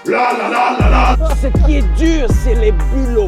Ce qui est dur, c'est les bulots.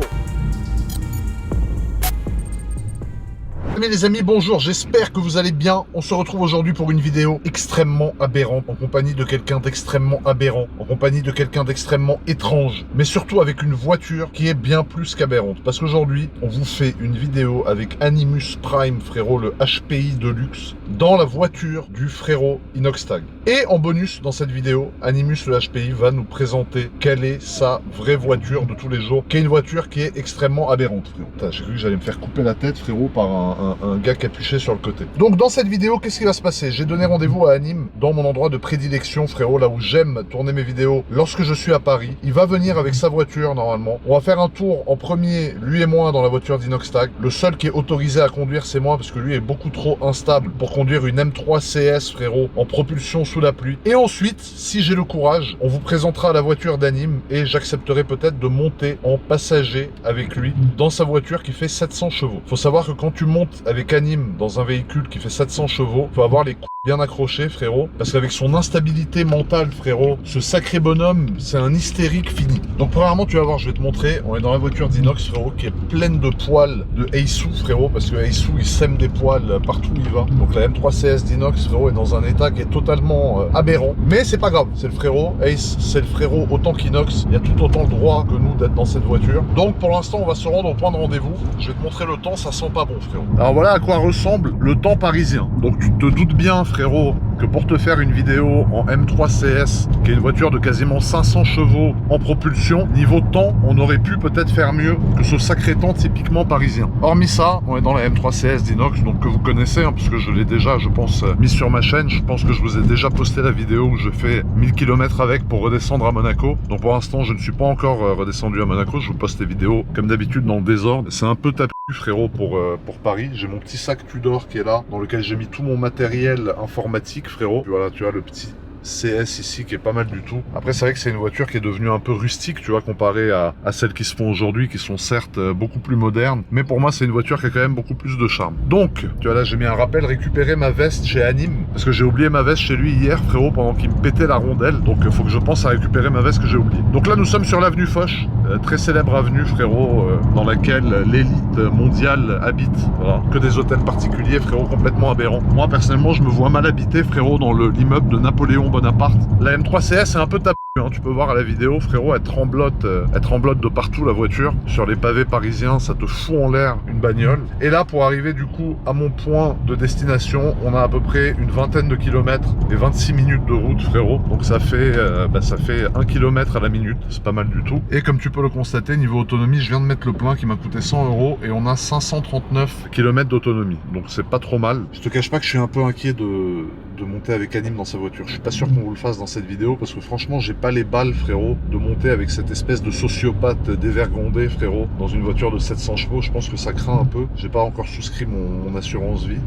Les amis, bonjour, j'espère que vous allez bien. On se retrouve aujourd'hui pour une vidéo extrêmement aberrante, en compagnie de quelqu'un d'extrêmement aberrant, en compagnie de quelqu'un d'extrêmement étrange, mais surtout avec une voiture qui est bien plus qu'aberrante. Parce qu'aujourd'hui, on vous fait une vidéo avec Animus Prime, frérot, le HPI Deluxe, dans la voiture du frérot Inoxtag. Et en bonus, dans cette vidéo, Animus, le HPI, va nous présenter quelle est sa vraie voiture de tous les jours, qui est une voiture qui est extrêmement aberrante, frérot. J'ai cru que j'allais me faire couper la tête, frérot, par un gars capuché sur le côté. Donc dans cette vidéo, qu'est-ce qui va se passer? J'ai donné rendez-vous à Anim dans mon endroit de prédilection, frérot, là où j'aime tourner mes vidéos lorsque je suis à Paris. Il va venir avec sa voiture normalement. On va faire un tour en premier, lui et moi, dans la voiture d'Inoxtag. Le seul qui est autorisé à conduire, c'est moi, parce que lui est beaucoup trop instable pour conduire une M3 CS, frérot, en propulsion sous la pluie. Et ensuite, si j'ai le courage, on vous présentera la voiture d'Anim et j'accepterai peut-être de monter en passager avec lui dans sa voiture qui fait 700 chevaux. Faut savoir que quand tu montes avec Anim dans un véhicule qui fait 700 chevaux, faut avoir les coups bien accrochés, frérot, parce qu'avec son instabilité mentale, frérot, ce sacré bonhomme, c'est un hystérique fini. Donc premièrement, tu vas voir, je vais te montrer, on est dans la voiture d'Inox, frérot, qui est pleine de poils de Eisu, frérot, parce que Eisu, il sème des poils partout où il va. Donc la M3 CS d'Inox, frérot, est dans un état qui est totalement aberrant, mais c'est pas grave, c'est le frérot, Ace, c'est le frérot autant qu'Inox, il y a tout autant le droit que nous d'être dans cette voiture. Donc pour l'instant, on va se rendre au point de rendez-vous, je vais te montrer le temps, ça sent pas bon, frérot. Alors voilà à quoi ressemble le temps parisien. Donc tu te doutes bien, frérot, que pour te faire une vidéo en M3 CS, qui est une voiture de quasiment 500 chevaux en propulsion, niveau temps, on aurait pu peut-être faire mieux que ce sacré temps typiquement parisien. Hormis ça, on est dans la M3 CS d'Inox, donc que vous connaissez, hein, puisque je l'ai déjà, je pense, mis sur ma chaîne. Je pense que je vous ai déjà posté la vidéo où je fais 1000 km avec pour redescendre à Monaco. Donc pour l'instant, je ne suis pas encore redescendu à Monaco. Je vous poste les vidéos comme d'habitude dans le désordre. C'est un peu tapé, frérot, pour Paris. J'ai mon petit sac Tudor qui est là, dans lequel j'ai mis tout mon matériel informatique, frérot. Voilà, tu vois le petit CS ici qui est pas mal du tout. Après c'est vrai que c'est une voiture qui est devenue un peu rustique, tu vois, comparée à celles qui se font aujourd'hui, qui sont certes beaucoup plus modernes, mais pour moi c'est une voiture qui a quand même beaucoup plus de charme. Donc, tu vois là j'ai mis un rappel, récupérer ma veste chez Anim, parce que j'ai oublié ma veste chez lui hier, frérot, pendant qu'il me pétait la rondelle, donc il faut que je pense à récupérer ma veste que j'ai oubliée. Donc là nous sommes sur l'avenue Foch, très célèbre avenue, frérot, dans laquelle l'élite mondiale habite, voilà, que des hôtels particuliers, frérot, complètement aberrants. Moi personnellement je me vois mal habiter, frérot, dans l'immeuble de Napoléon Bonaparte. La M3 CS est un peu tapée, hein, tu peux voir à la vidéo, frérot, elle tremblote de partout la voiture. Sur les pavés parisiens, ça te fout en l'air une bagnole. Et là, pour arriver du coup à mon point de destination, on a à peu près une vingtaine de kilomètres et 26 minutes de route, frérot. Donc ça fait 1 km à la minute, c'est pas mal du tout. Et comme tu peux le constater, niveau autonomie, je viens de mettre le plein qui m'a coûté 100 € et on a 539 km d'autonomie. Donc c'est pas trop mal. Je te cache pas que je suis un peu inquiet de monter avec Anim dans sa voiture. Je suis pas sûr qu'on vous le fasse dans cette vidéo parce que franchement j'ai pas les balles, frérot, de monter avec cette espèce de sociopathe dévergondé, frérot, dans une voiture de 700 chevaux. Je pense que ça craint un peu. J'ai pas encore souscrit mon assurance vie.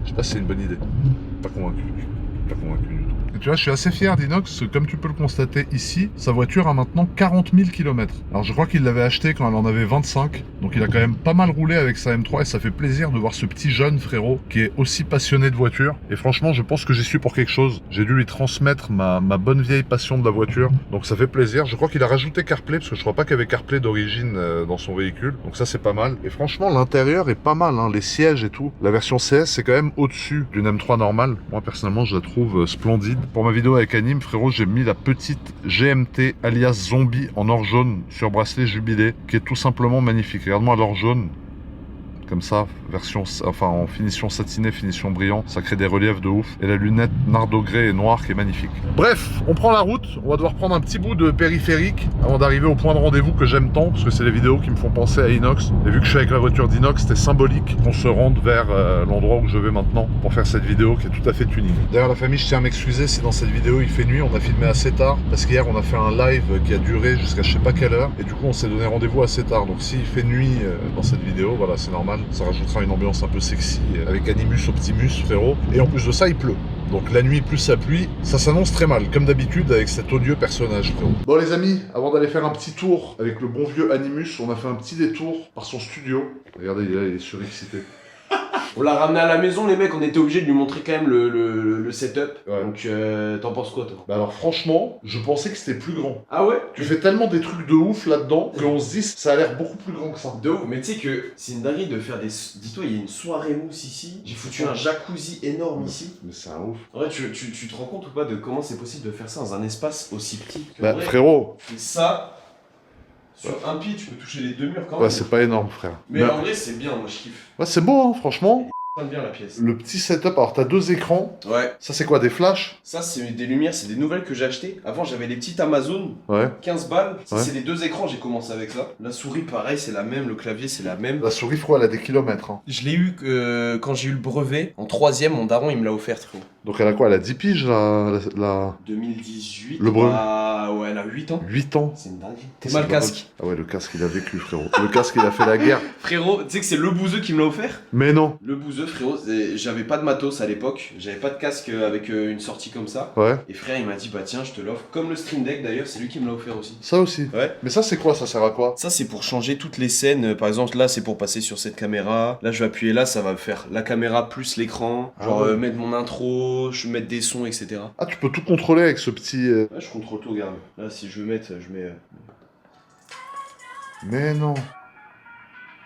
Je sais pas si c'est une bonne idée. Pas convaincu. Pas convaincu du tout. Et tu vois, je suis assez fier d'Inox, comme tu peux le constater ici, sa voiture a maintenant 40 000 km. Alors je crois qu'il l'avait acheté quand elle en avait 25, donc il a quand même pas mal roulé avec sa M3 et ça fait plaisir de voir ce petit jeune frérot qui est aussi passionné de voiture. Et franchement, je pense que j'y suis pour quelque chose. J'ai dû lui transmettre ma bonne vieille passion de la voiture, donc ça fait plaisir. Je crois qu'il a rajouté CarPlay, parce que je crois pas qu'il y avait CarPlay d'origine dans son véhicule, donc ça c'est pas mal. Et franchement, l'intérieur est pas mal, hein, les sièges et tout. La version CS, c'est quand même au-dessus d'une M3 normale. Moi personnellement, je la trouve splendide. Pour ma vidéo avec Anim, frérot, j'ai mis la petite GMT alias Zombie en or jaune sur bracelet jubilé, qui est tout simplement magnifique. Regarde-moi l'or jaune, comme ça, version, enfin en finition satinée, finition brillant, ça crée des reliefs de ouf. Et la lunette nardo grey et noire qui est magnifique. Bref, on prend la route, on va devoir prendre un petit bout de périphérique avant d'arriver au point de rendez-vous que j'aime tant, parce que c'est les vidéos qui me font penser à Inox. Et vu que je suis avec la voiture d'Inox, c'était symbolique qu'on se rende vers l'endroit où je vais maintenant pour faire cette vidéo qui est tout à fait tuning. D'ailleurs la famille, je tiens à m'excuser si dans cette vidéo il fait nuit, on a filmé assez tard, parce qu'hier on a fait un live qui a duré jusqu'à je sais pas quelle heure, et du coup on s'est donné rendez-vous assez tard. Donc s'il fait nuit dans cette vidéo, voilà, c'est normal. Ça rajoutera une ambiance un peu sexy avec Animus Optimus, frérot. Et en plus de ça, il pleut. Donc la nuit plus la pluie, ça s'annonce très mal, comme d'habitude avec cet odieux personnage, frérot. Bon les amis, avant d'aller faire un petit tour avec le bon vieux Animus, on a fait un petit détour par son studio. Regardez, il est surexcité. On l'a ramené à la maison, les mecs, on était obligés de lui montrer quand même le setup. Ouais. Donc, t'en penses quoi, toi? Bah alors franchement, je pensais que c'était plus grand. Ah ouais? Tu fais tellement des trucs de ouf là-dedans qu'on se dit ça a l'air beaucoup plus grand que ça. De ouf, mais tu sais que c'est une dinguerie de faire des... Dis-toi, il y a une soirée mousse ici, j'ai foutu un jacuzzi énorme ici. Mais c'est un ouf. En vrai, tu te rends compte ou pas de comment c'est possible de faire ça dans un espace aussi petit que Bah vrai, frérot, tu fais ça, sur un pied, tu peux toucher les deux murs quand même. ouais c'est pas énorme frère. Mais en vrai, c'est bien, moi je kiffe. Ouais c'est beau hein, franchement. J'aime bien la pièce. Le petit setup, alors t'as 2 écrans. Ouais. Ça c'est quoi, des flashs? Ça, c'est des lumières, c'est des nouvelles que j'ai achetées. Avant, j'avais les petites Amazon, Ouais. 15 balles. Ça, Ouais. c'est les 2 écrans, j'ai commencé avec ça. La souris, pareil, c'est la même. Le clavier, c'est la même. La souris frérot elle a des kilomètres hein. Je l'ai eu quand j'ai eu le brevet. En 3ème, mon daron, il me l'a offert, frérot. Donc elle a quoi? Elle a 10 piges la... 2018. Le brevet. Ah ouais, elle a 8 ans. 8 ans. C'est une dinguerie. T'es C'est mal drôle. casque. Ah ouais le casque il a vécu frérot. Le casque il a fait la guerre. Frérot, tu sais que c'est le bouseux qui me l'a offert? Mais non. Le bouseux, frérot, j'avais pas de matos à l'époque. J'avais pas de casque avec une sortie comme ça. Ouais. Et frère, il m'a dit, bah tiens, je te l'offre. Comme le Stream Deck d'ailleurs, c'est lui qui me l'a offert aussi. Ça aussi. Ouais. Mais ça c'est quoi? Ça sert à quoi? Ça, c'est pour changer toutes les scènes. Par exemple, là, c'est pour passer sur cette caméra. Là, je vais appuyer là, ça va faire la caméra plus l'écran. Ah Genre, ouais. mettre mon intro, je mettre des sons, etc. Ah tu peux tout contrôler avec ce petit... Ouais, je contrôle tout, regarde. Là, si je veux mettre, je mets... Mais non.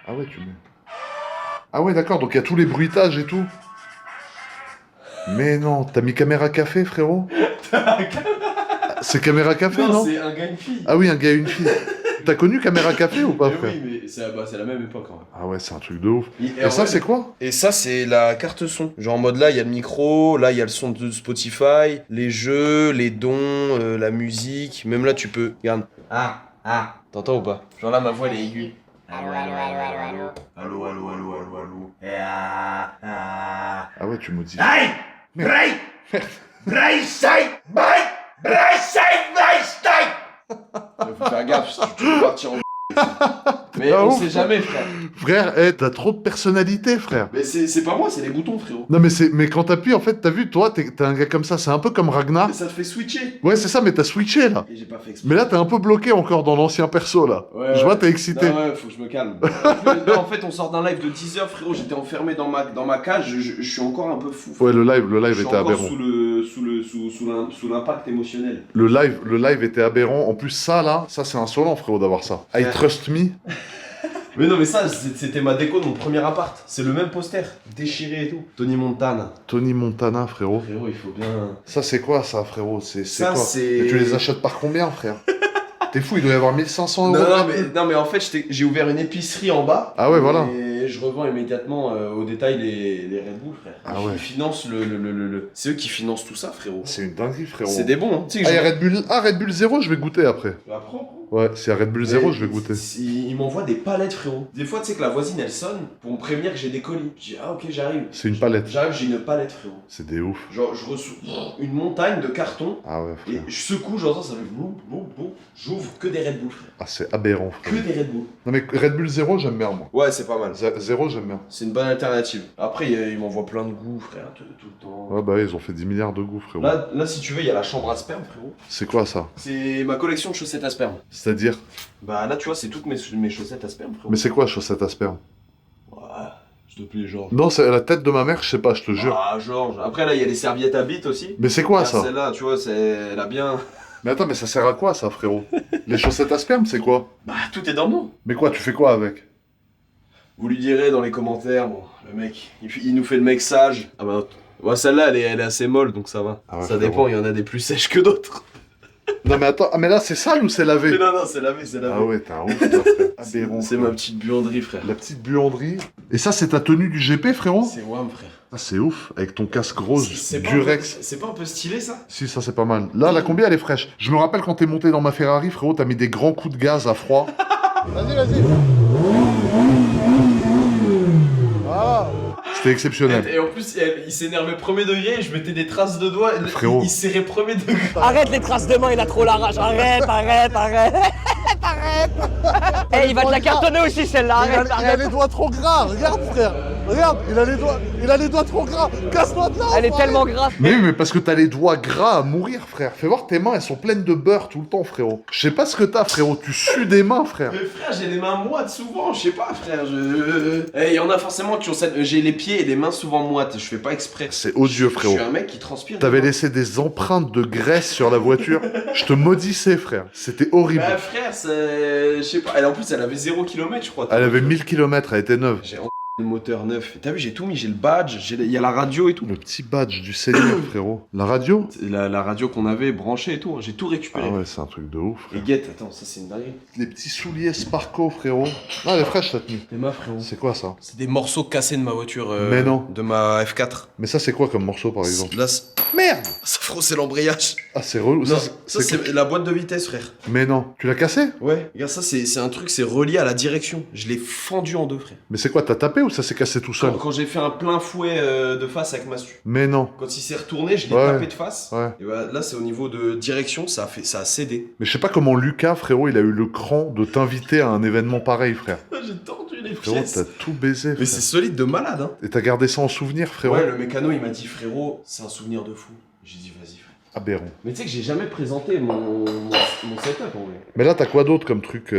Ah ouais tu mets... Ah ouais d'accord, donc il y a tous les bruitages et tout. Mais non, t'as mis caméra café frérot? C'est caméra café non? c'est un gars, une fille. Ah oui, un gars et une fille. T'as connu caméra café ou pas Mais frère? oui, mais c'est la même époque, quand même. Ah ouais, c'est un truc de ouf. Et Et ça c'est quoi? Et ça, c'est la carte son. Genre en mode là, il y a le micro, là, il y a le son de Spotify, les jeux, les dons, la musique. Même là, tu peux. Regarde. Ah. T'entends ou pas? Genre là, ma voix, elle est aiguë. Allô, allô, allô, allô, allô. Allô, allô, allô, allô, allô. Et Ah ouais, tu modifies. Hey! Bray! Faut faire gaffe, tu peux partir en mais Ah, on ouf. sait jamais, frère. Frère, hey, t'as trop de personnalité frère. Mais c'est pas moi, c'est les boutons, frérot. Non mais quand t'appuies en fait, t'as vu, toi t'es un gars comme ça, c'est un peu comme Ragnar. Mais ça te fait switcher. Ouais c'est ça, mais t'as switché là. Et j'ai pas fait exprès. Mais là t'es un peu bloqué encore dans l'ancien perso là. Ouais, Je vois t'es excité. Non, ouais, faut que je me calme. Non, en fait, on sort d'un live de 10 heures, frérot. J'étais enfermé dans ma cage. Je suis encore un peu fou. Ouais le live je suis était encore aberrant. sous l'impact émotionnel. Le live était aberrant. En plus ça là, ça c'est insolent frérot d'avoir ça. I trust me. Mais non, mais ça, c'était ma déco de mon premier appart. C'est le même poster, déchiré et tout. Tony Montana. Tony Montana frérot. Frérot, il faut bien. Ça c'est quoi ça frérot? C'est Ça, quoi? c'est- Et tu les achètes par combien frère? T'es fou, il doit y avoir 1500 euros. Non, mais en fait, j'ai ouvert une épicerie en bas. Ah ouais, voilà. Et je revends immédiatement au détail les Red Bull, frère. Ah ouais. Ils financent le. C'est eux qui financent tout ça, frérot. C'est une dinguerie frérot. C'est des bons, hein. Tu sais que Ah, il y a Red Bull... Red Bull 0, je vais goûter après. Apprends. Ouais, s'il y a Red Bull 0, je vais goûter. Ils m'envoient des palettes, frérot. Des fois, tu sais que la voisine, elle sonne pour me prévenir que j'ai des colis. Je dis, ah ok, j'arrive. C'est une palette. J'arrive, j'ai une palette, frérot. C'est des ouf. Genre, je reçois une montagne de cartons. Ah ouais, Et frère. je secoue, j'entends, ça fait boum, boum, boum. J'ouvre que des Red Bull, frère. Ah, c'est aberrant, Que frère. des Red Bull. Non, mais Red Bull 0, j'aime bien, moi. Ouais, c'est pas mal. 0, j'aime bien. C'est une bonne alternative. Après, ils m'envoient plein de goûts, frère, tout le temps. Ouais, bah, ils ont fait 10 milliards de goûts, frérot. Là, si tu veux, il y a la chambre à sperme, frérot. C'est quoi ça? C'est ma collection de chaussettes à sperme. C'est-à-dire? Bah là, tu vois, c'est toutes mes chaussettes à sperme, frérot. Mais c'est quoi, chaussettes à sperme? Ouais, s'il te plaît, Georges. Non, c'est la tête de ma mère, je sais pas, je te jure. Ah, Georges. Après, là, il y a les serviettes à bite aussi. Mais c'est quoi Ah, ça? Celle-là, tu vois, elle a bien. Mais attends, mais ça sert à quoi ça, frérot? Les chaussettes à sperme, c'est quoi? Bah, tout est dans le nom. Mais quoi, tu fais quoi avec? Vous lui direz dans les commentaires, bon, le mec, il nous fait le mec sage. Ah bah, ouais, celle-là, elle est assez molle, donc ça va. Ah ouais, ça frérot. dépend, il y en a des plus sèches que d'autres. Non, mais attends, ah, mais là, c'est sale ou c'est lavé? Mais non, c'est lavé, c'est lavé. Ah ouais, t'es un ouf, toi, frère. Aberrant. C'est ma petite buanderie, frère. La petite buanderie. Et ça, c'est ta tenue du GP, frérot? C'est Wham, frère. Ah, c'est ouf, avec ton casque rose, C'est pas Durex. C'est pas un peu stylé, ça? Si, ça, c'est pas mal. Là, la combi, elle est fraîche. Je me rappelle quand t'es monté dans ma Ferrari, frérot, t'as mis des grands coups de gaz à froid. Vas-y. Ah, c'était exceptionnel. Et en plus, il s'énervait premier degré, je mettais des traces de doigts, Frérot. il serrait premier degré. Arrête les traces de main, il a trop la rage. Arrête. Eh, il va te la cartonner aussi celle-là. Arrête. les doigts trop gras, regarde, frère. Regarde, il a les doigts trop gras. Casse-toi de là. Elle est enfoiré. tellement grasse. Mais oui, mais parce que t'as les doigts gras à mourir, frère. Fais voir tes mains, elles sont pleines de beurre tout le temps, frérot. Je sais pas ce que t'as, frérot. Tu sues des mains, frère. Mais frère, j'ai les mains moites souvent, je sais pas, frère. Il y en a forcément qui ont cette. J'ai les pieds et des mains souvent moites, je fais pas exprès. C'est odieux, Je frérot. suis un mec qui transpire. T'avais laissé des empreintes de graisse sur la voiture. Je te maudissais, frère. C'était horrible. Bah, frère, c'est. Je sais pas. En plus, elle avait 0 km, je crois. Elle avait 1000 km, elle était neuve. J'ai le moteur neuf. T'as vu, j'ai tout mis, j'ai le badge, il y a la radio et tout. Le petit badge du Seigneur, frérot. La radio? C'est la radio qu'on avait branchée et tout, hein. J'ai tout récupéré. Ah ouais, c'est un truc de ouf, Et frère. guette, attends, ça c'est une dinguerie. Les petits souliers Sparco, frérot. Ah, elle est fraîche, cette tenue. T'es ma frérot. C'est quoi, ça? C'est des morceaux cassés de ma voiture. Mais non. De ma F4. Mais ça, c'est quoi comme morceau, par exemple? Là, Merde! ça frérot, c'est l'embrayage. Ah, c'est relou. Non, Ça, ça c'est la boîte de vitesse, frère. Mais non. Tu l'as cassé? Ouais, regarde, ça c'est un truc, c'est relié à la direction. Je l'ai fendu en deux, frère. Mais c'est quoi, t'as tapé ou ça s'est cassé tout seul? Quand j'ai fait un plein fouet de face avec Mastu. Mais non. Quand il s'est retourné, je l'ai Ouais. tapé de face. Ouais. Et bah, là, c'est au niveau de direction, ça a cédé. Mais je sais pas comment Lucas, frérot, il a eu le cran de t'inviter à un événement pareil, frère. J'ai tendu les Frérot, pièces. t'as tout baisé, Mais frère. c'est solide de malade, hein. Et t'as gardé ça en souvenir, frérot? Ouais, le mécano, il m'a dit, frérot, c'est un souvenir de fou. J'ai dit, vas-y, frère. Aberrant. Mais tu sais que j'ai jamais présenté mon setup, en vrai. Mais là, t'as quoi d'autre comme truc?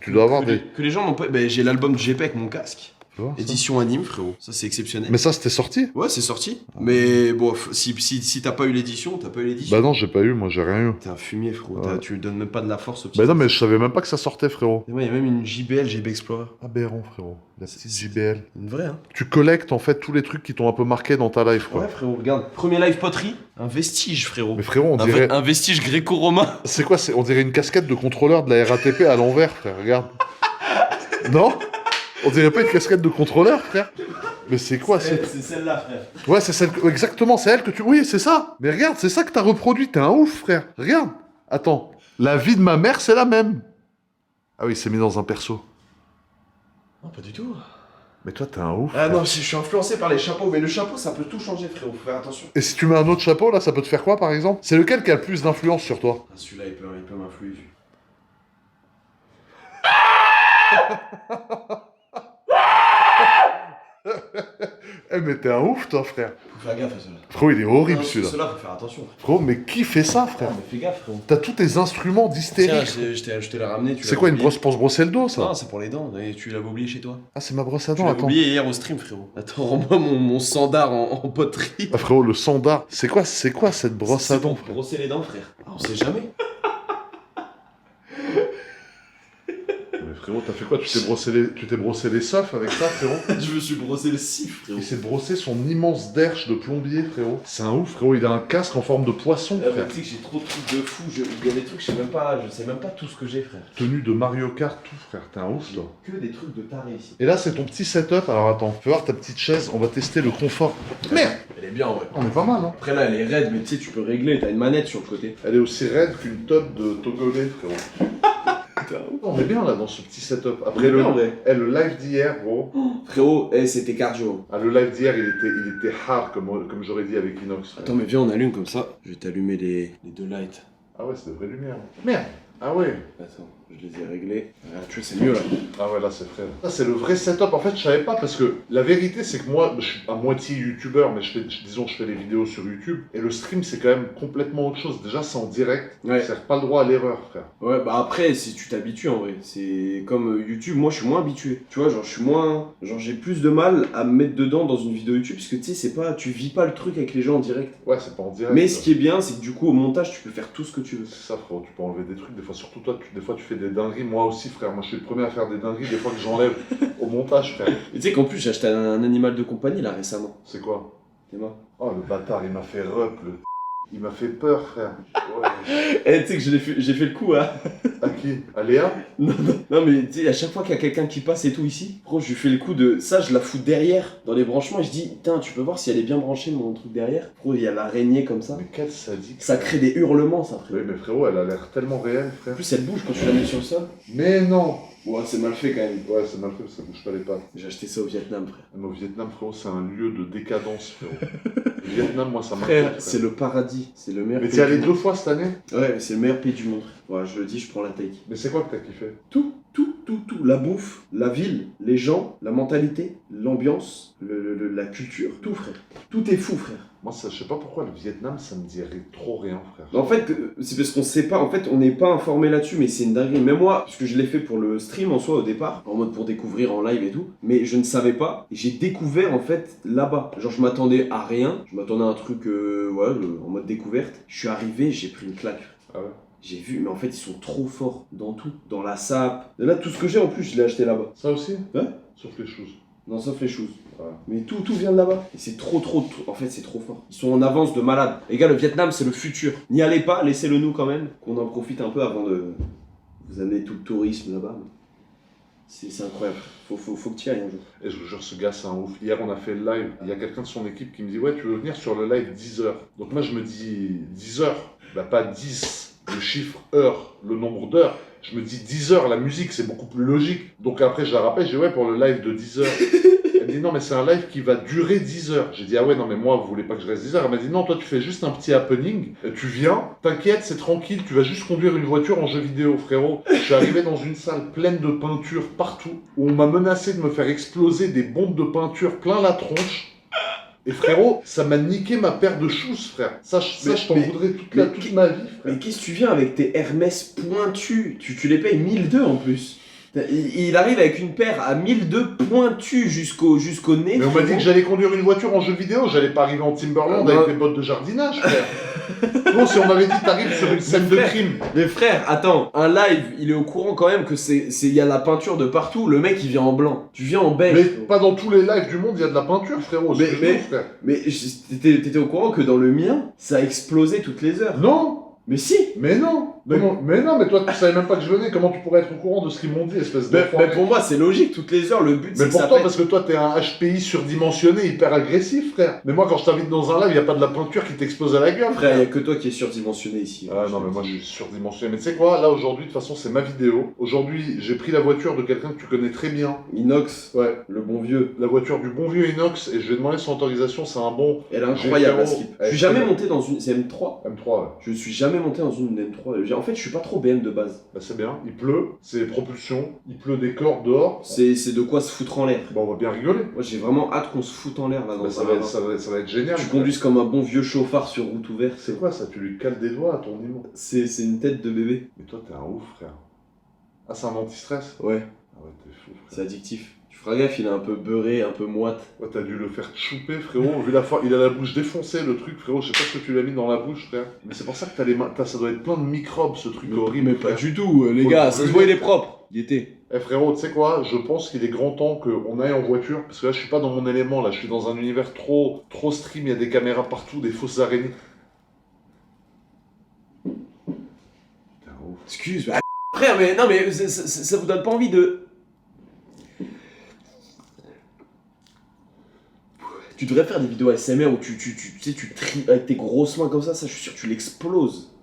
Tu dois avoir des... Que les gens n'ont pas... Ben, j'ai l'album du GP avec mon casque. Tu vois, ça Édition anime, frérot. Ça, c'est exceptionnel. Mais ça, c'était sorti? Ouais, c'est sorti. Mais bon, si t'as pas eu l'édition, t'as pas eu l'édition. Bah non, j'ai pas eu, moi, j'ai rien eu. T'es un fumier, frérot. Ouais. Tu lui donnes même pas de la force au petit. Bah non, mais je savais même pas que ça sortait, frérot. Et moi, il y a même une JBL, GB Explorer. Aberrant, frérot. La petite JBL. Une vraie, hein. Tu collectes, en fait, tous les trucs qui t'ont un peu marqué dans ta life, quoi. Ouais, frérot, regarde. Premier live poterie, un vestige, frérot. Mais frérot, on dirait... Un vestige gréco-romain. C'est quoi? On dirait une casquette de contrôleur de la RATP à l'envers, frère, regarde. Non? On dirait pas une casquette de contrôleur, frère? Mais c'est quoi, C'est celle-là, frère. Ouais, c'est celle... Exactement, c'est elle que tu... Oui, c'est ça. Mais regarde, c'est ça que t'as reproduit. T'es un ouf, frère. Regarde. Attends. La vie de ma mère, c'est la même. Ah oui, c'est mis dans un perso. Non, pas du tout. Mais toi, t'es un ouf. Ah frère. non, je suis influencé par les chapeaux, mais le chapeau, ça peut tout changer, frérot. Faut faire attention. Et si tu mets un autre chapeau, là, ça peut te faire quoi, par exemple? C'est lequel qui a le plus d'influence sur toi? Ah, celui-là, il peut m'influer. Eh, mais t'es un ouf, toi, frère. Faut faire gaffe à celui-là. Frérot, il est horrible, Non, celui-là. Celui-là, faut faire attention. Frérot, mais qui fait ça, frère? Mais fais gaffe, frérot. T'as tous tes instruments Tiens, d'hystérie. je te l'ai ramené. tu C'est l'as quoi, une oublié. brosse pour se brosser le dos, ça? Non, c'est pour les dents. Et tu l'avais oublié chez toi. Ah, c'est ma brosse à Tu dents, l'avais attends. oublié hier au stream, frérot. Attends, rends-moi mon sandar en poterie. Ah, frérot, le sandar. C'est quoi cette brosse C'est à dents, pour frère? brosser les dents, frère. Ah, on sait jamais. Mais frérot, t'as fait quoi? Tu t'es brossé les seufs avec ça, frérot? Je me suis brossé le sif, frérot. Il s'est brossé son immense derche de plombier, frérot. C'est un ouf, frérot. Il a un casque en forme de poisson, Ah, frère. mais tu sais que j'ai trop de trucs de fou. Il y a des trucs, je sais même pas tout ce que j'ai, frère. Tenue de Mario Kart, tout, frère. T'es un ouf, toi. Que des trucs de taré ici. Et là, c'est ton petit setup. Alors attends, fais voir ta petite chaise. On va tester le confort. Merde! Elle est bien, ouais. On est pas mal, hein? Après là, elle est raide, mais tu sais, tu peux régler. T'as une manette sur le côté. Elle est aussi raide qu'une top de Togolais, frérot. On est bien là dans ce petit setup. On Après est le, bien, ouais. le live d'hier, gros. Frérot, c'était cardio. Ah, le live d'hier, il était hard, comme j'aurais dit avec Inox. frère. Attends, mais viens, on allume comme ça. Je vais t'allumer les deux lights. Ah ouais, c'est de vraie lumière. Merde! Ah ouais! Attends, je les ai réglés. Ah, tu vois, c'est mieux là. Ah ouais, là c'est frère. Ça c'est le vrai setup. En fait, je savais pas parce que la vérité c'est que moi, je suis à moitié youtubeur, mais je fais des vidéos sur YouTube. Et le stream c'est quand même complètement autre chose. Déjà c'est en direct. Ouais. C'est pas le droit à l'erreur, frère. Ouais, bah après, si tu t'habitues en vrai. C'est comme YouTube, moi je suis moins habitué. Tu vois, genre je suis moins. Genre j'ai plus de mal à me mettre dedans dans une vidéo YouTube parce que tu sais, c'est pas. Tu vis pas le truc avec les gens en direct. Ouais, c'est pas en direct. Mais ce qui est bien, c'est que du coup, au montage, tu peux faire tout ce que tu veux. C'est ça, frérot. Tu peux enlever des trucs. Des fois, surtout toi, des fois tu fais des dingueries. Moi aussi, frère. Moi je suis le premier à faire des dingueries. Des fois que j'enlève au montage, frère. Et tu sais qu'en plus, j'ai acheté un animal de compagnie là récemment. C'est quoi? T'es mort. Oh le bâtard, il m'a fait rep, il m'a fait peur, frère. Ouais. Eh, tu sais que j'ai fait le coup, hein. À qui? À Léa? Non, mais tu sais, à chaque fois qu'il y a quelqu'un qui passe et tout ici, gros, je lui fais le coup de ça, je la fous derrière dans les branchements et je dis, putain, tu peux voir si elle est bien branchée, mon truc derrière. Gros, il y a l'araignée comme ça. Mais quel sadique. Ça crée des hurlements, ça, frère. Oui, mais frérot, elle a l'air tellement réelle, frère. En plus, elle bouge quand tu la mets sur le sol. Mais non! Ouais, c'est mal fait quand même. Ouais, c'est mal fait, ça bouge pas les pattes. J'ai acheté ça au Vietnam, frère. Mais au Vietnam, frérot, c'est un lieu de décadence, frérot. Le Vietnam, moi, ça m'a Frère, c'est le paradis. C'est le meilleur Mais pays. t'y es allé du 2 monde. fois cette année? Ouais, mais c'est le meilleur pays du monde. Ouais, je le dis, je prends la take. Mais c'est quoi que t'as kiffé? Tout. tout. La bouffe, la ville, les gens, la mentalité, l'ambiance, la culture, tout frère. Tout est fou frère. Moi, ça, je sais pas pourquoi le Vietnam, ça me dirait trop rien, frère. En fait, c'est parce qu'on sait pas, en fait, on n'est pas informé là-dessus, mais c'est une dinguerie. Même moi, parce que je l'ai fait pour le stream en soi au départ, en mode pour découvrir en live et tout, mais je ne savais pas, et j'ai découvert en fait là-bas. Genre, je m'attendais à rien, je m'attendais à un truc, en mode découverte. Je suis arrivé, j'ai pris une claque. Ah ouais. J'ai vu, mais en fait, ils sont trop forts dans tout, dans la sape. Là, tout ce que j'ai en plus, je l'ai acheté là-bas. Ça aussi? Ouais. Sauf les choses. Non, sauf les choses. Voilà. Mais tout vient de là-bas. Et c'est trop. En fait, c'est trop fort. Ils sont en avance de malade. Les gars, le Vietnam, c'est le futur. N'y allez pas, laissez-le nous quand même. Qu'on en profite un peu avant de vous amener tout le tourisme là-bas. C'est incroyable. Faut que tu y ailles un jour. Et je vous jure, ce gars, c'est un ouf. Hier, on a fait le live. Il y a quelqu'un de son équipe qui me dit: ouais, tu veux venir sur le live 10 heures. Donc moi, je me dis 10 heures. Bah, pas 10, le chiffre heure, le nombre d'heures. Je me dis 10 heures, la musique, c'est beaucoup plus logique. Donc après, je la rappelle, je dis: ouais, pour le live de 10 heures. Elle me dit: non, mais c'est un live qui va durer 10 heures. J'ai dit: ah ouais, non, mais moi, vous voulez pas que je reste 10 heures? Elle m'a dit: non, toi, tu fais juste un petit happening. Tu viens, t'inquiète, c'est tranquille, tu vas juste conduire une voiture en jeu vidéo, frérot. Je suis arrivé dans une salle pleine de peinture partout, où on m'a menacé de me faire exploser des bombes de peinture plein la tronche. Et frérot, ça m'a niqué ma paire de shoes, frère. Ça, je t'en voudrais toute ma vie, frère. Mais qu'est-ce que tu viens avec tes Hermès pointus? Tu les payes 1002 en plus. Il arrive avec une paire à 1002 pointus jusqu'au nez. Mais on m'a dit que j'allais conduire une voiture en jeu vidéo, j'allais pas arriver en Timberland avec des bottes de jardinage, frère. Bon, si on m'avait dit t'arrives sur une scène de crime. Mais frère, attends, un live, il est au courant quand même que il y a la peinture de partout. Le mec, il vient en blanc. Tu viens en beige. Mais pas dans tous les lives du monde, il y a de la peinture, frérot. Mais t'étais au courant que dans le mien, ça a explosé toutes les heures. Non. Mais si. Mais non. Mais non, mais toi, tu savais même pas que je venais. Comment tu pourrais être au courant de ce qu'ils m'ont dit, espèce de... Mais pour moi, c'est logique. Toutes les heures, le but, c'est mais pourtant, parce que toi, t'es un HPI surdimensionné, hyper agressif, frère. Mais moi, quand je t'invite dans un live, y a pas de la peinture qui t'explose à la gueule, frère. Y a que toi qui es surdimensionné ici. Ah non, mais moi, je suis surdimensionné. Mais tu sais quoi, là, aujourd'hui, de toute façon, c'est ma vidéo. Aujourd'hui, j'ai pris la voiture de quelqu'un que tu connais très bien. Inox. Ouais. Le bon vieux. La voiture du bon vieux Inox. Et je vais demander son autorisation, c'est un bon... Elle est incroyable, la skip. Je suis jamais monté dans une... C'est M3 M3, ouais. Je suis jamais monté dans une M3. En fait, je suis pas trop BM de base. Bah c'est bien, il pleut, c'est propulsion, il pleut des cordes dehors. C'est de quoi se foutre en l'air. Bon, on va bien rigoler. Moi j'ai vraiment hâte qu'on se foute en l'air là. Bah, ça va être génial. Tu conduises comme un bon vieux chauffard sur route ouverte. C'est quoi ça? Tu lui cales des doigts à ton niveau? C'est une tête de bébé. Mais toi t'es un ouf, frère. Ah, c'est un anti-stress? Ouais. Ah ouais, t'es fou, frère. C'est addictif. Tu feras gaffe, il est un peu beurré, un peu moite. Ouais, t'as dû le faire chouper, frérot. Vu la fois, il a la bouche défoncée, le truc, frérot. Je sais pas ce que tu l'as mis dans la bouche, frère. Mais c'est pour ça que t'as les mains. Ça doit être plein de microbes, ce truc horrible. Mais pas du tout, les gars. Ça se voit, il est propre. Il était. Eh frérot, tu sais quoi? Je pense qu'il est grand temps qu'on aille en voiture. Parce que là, je suis pas dans mon élément. Là, je suis dans un univers trop stream. Il y a des caméras partout, des fausses araignées. Putain, ouf. Excuse, frère, mais non, mais ça vous donne pas envie de. Tu devrais faire des vidéos ASMR où tu sais, tu tries avec tes grosses mains comme ça, je suis sûr que tu l'exploses.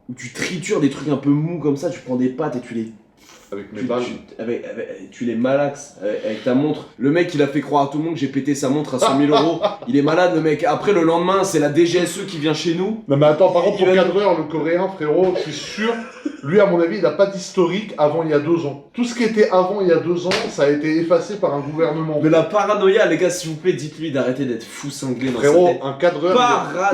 Où tu tritures des trucs un peu mous comme ça, tu prends des pâtes et tu les... Avec mes balles. Tu les malaxes avec ta montre. Le mec, il a fait croire à tout le monde que j'ai pété sa montre à 100 000 €. Il est malade, le mec. Après, le lendemain, c'est la DGSE qui vient chez nous. Non mais attends, par contre, ton cadreur, le coréen, frérot, je suis sûr, lui, à mon avis, il n'a pas d'historique avant il y a 2 ans. Tout ce qui était avant il y a 2 ans, ça a été effacé par un gouvernement. Mais la paranoïa, les gars, s'il vous plaît, dites-lui d'arrêter d'être fou cinglé dans frérot, sa tête. un cadreur,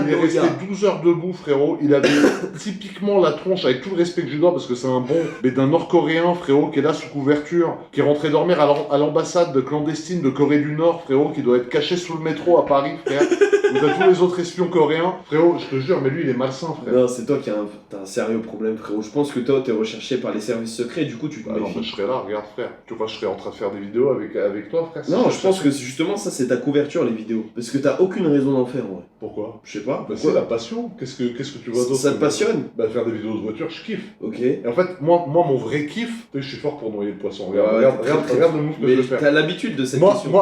il est resté 12 heures debout, frérot. Il avait typiquement la tronche, avec tout le respect que je lui dois, parce que c'est un bon, mais d'un nord-coréen, frérot, qui est là sous couverture, qui est rentré dormir à l'ambassade clandestine de Corée du Nord, frérot, qui doit être caché sous le métro à Paris, frère. Où t'as tous les autres espions coréens. Frérot, je te jure, mais lui, il est malsain, frère. Non, c'est toi qui as un sérieux problème, frérot. Je pense que toi, t'es recherché par les services secrets, du coup, tu te non, méfies. mais je serais là, regarde, frère. Tu vois, je serais en train de faire des vidéos avec toi, frère. Non, je pense que justement, ça, c'est ta couverture, les vidéos. Parce que t'as aucune raison d'en faire, en vrai. Pourquoi? Je sais pas. Bah, c'est la passion. Qu'est-ce que tu vois d'autre? Ça te passionne? Bah, faire des vidéos de voiture, je kiffe. Ok. Et en fait, moi mon vrai kiff, tu sais, je suis fort pour noyer le poisson. Regarde, Ouais, regarde le move que je Mais vais faire. t'as l'habitude de cette question.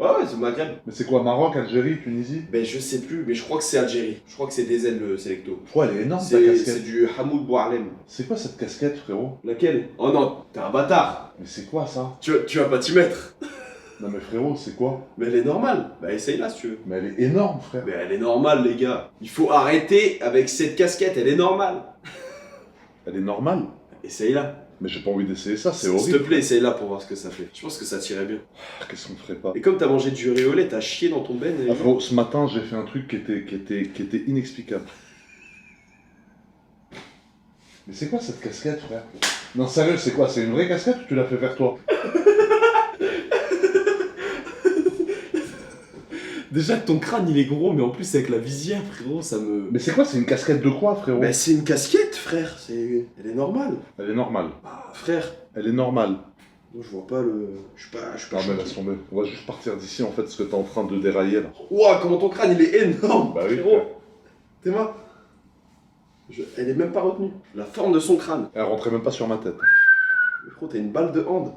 Ouais, ouais, c'est Maghreb. Mais c'est quoi, Maroc, Algérie, Tunisie? Ben je sais plus, mais je crois que c'est Algérie. Je crois que c'est DZ le Selecto. Ouais, elle est énorme ta C'est casquette. du Hamoud Boualem. C'est quoi cette casquette, frérot? Laquelle? Oh non, t'es un bâtard. Mais c'est quoi ça? Tu vas pas t'y mettre. Non mais frérot, c'est quoi? Mais elle est normale. Bah essaye-la si tu veux. Mais elle est énorme, frère. Mais elle est normale, les gars. Il faut arrêter avec cette casquette, elle est normale. Elle est normale. Essaye-la. Mais j'ai pas envie d'essayer ça, c'est S'il horrible. te plaît, essaye-la pour voir ce que ça fait. Je pense que ça tirait bien. Qu'est-ce qu'on ferait pas? Et comme t'as mangé du riz au lait, t'as chié dans ton ben. Et... Ah, frérot, ce matin, j'ai fait un truc qui était inexplicable. Mais c'est quoi cette casquette, frère? Non, sérieux, c'est quoi? C'est une vraie casquette ou tu l'as fait faire toi? Déjà que ton crâne il est gros, mais en plus avec la visière, frérot, ça me... Mais c'est quoi? C'est une casquette de quoi, frérot? Bah c'est une casquette, frère. Elle est normale. Elle est normale. Bah frère, Elle est normale. moi je vois pas le... Je suis pas Non mais laisse tomber. On va juste partir d'ici, en fait, parce que t'es en train de dérailler, là. Ouah, comment ton crâne il est énorme. Bah oui, frérot. frère. T'es moi Elle est même pas retenue. La forme de son crâne. Elle rentrait même pas sur ma tête. Mais frérot, t'as une balle de hand.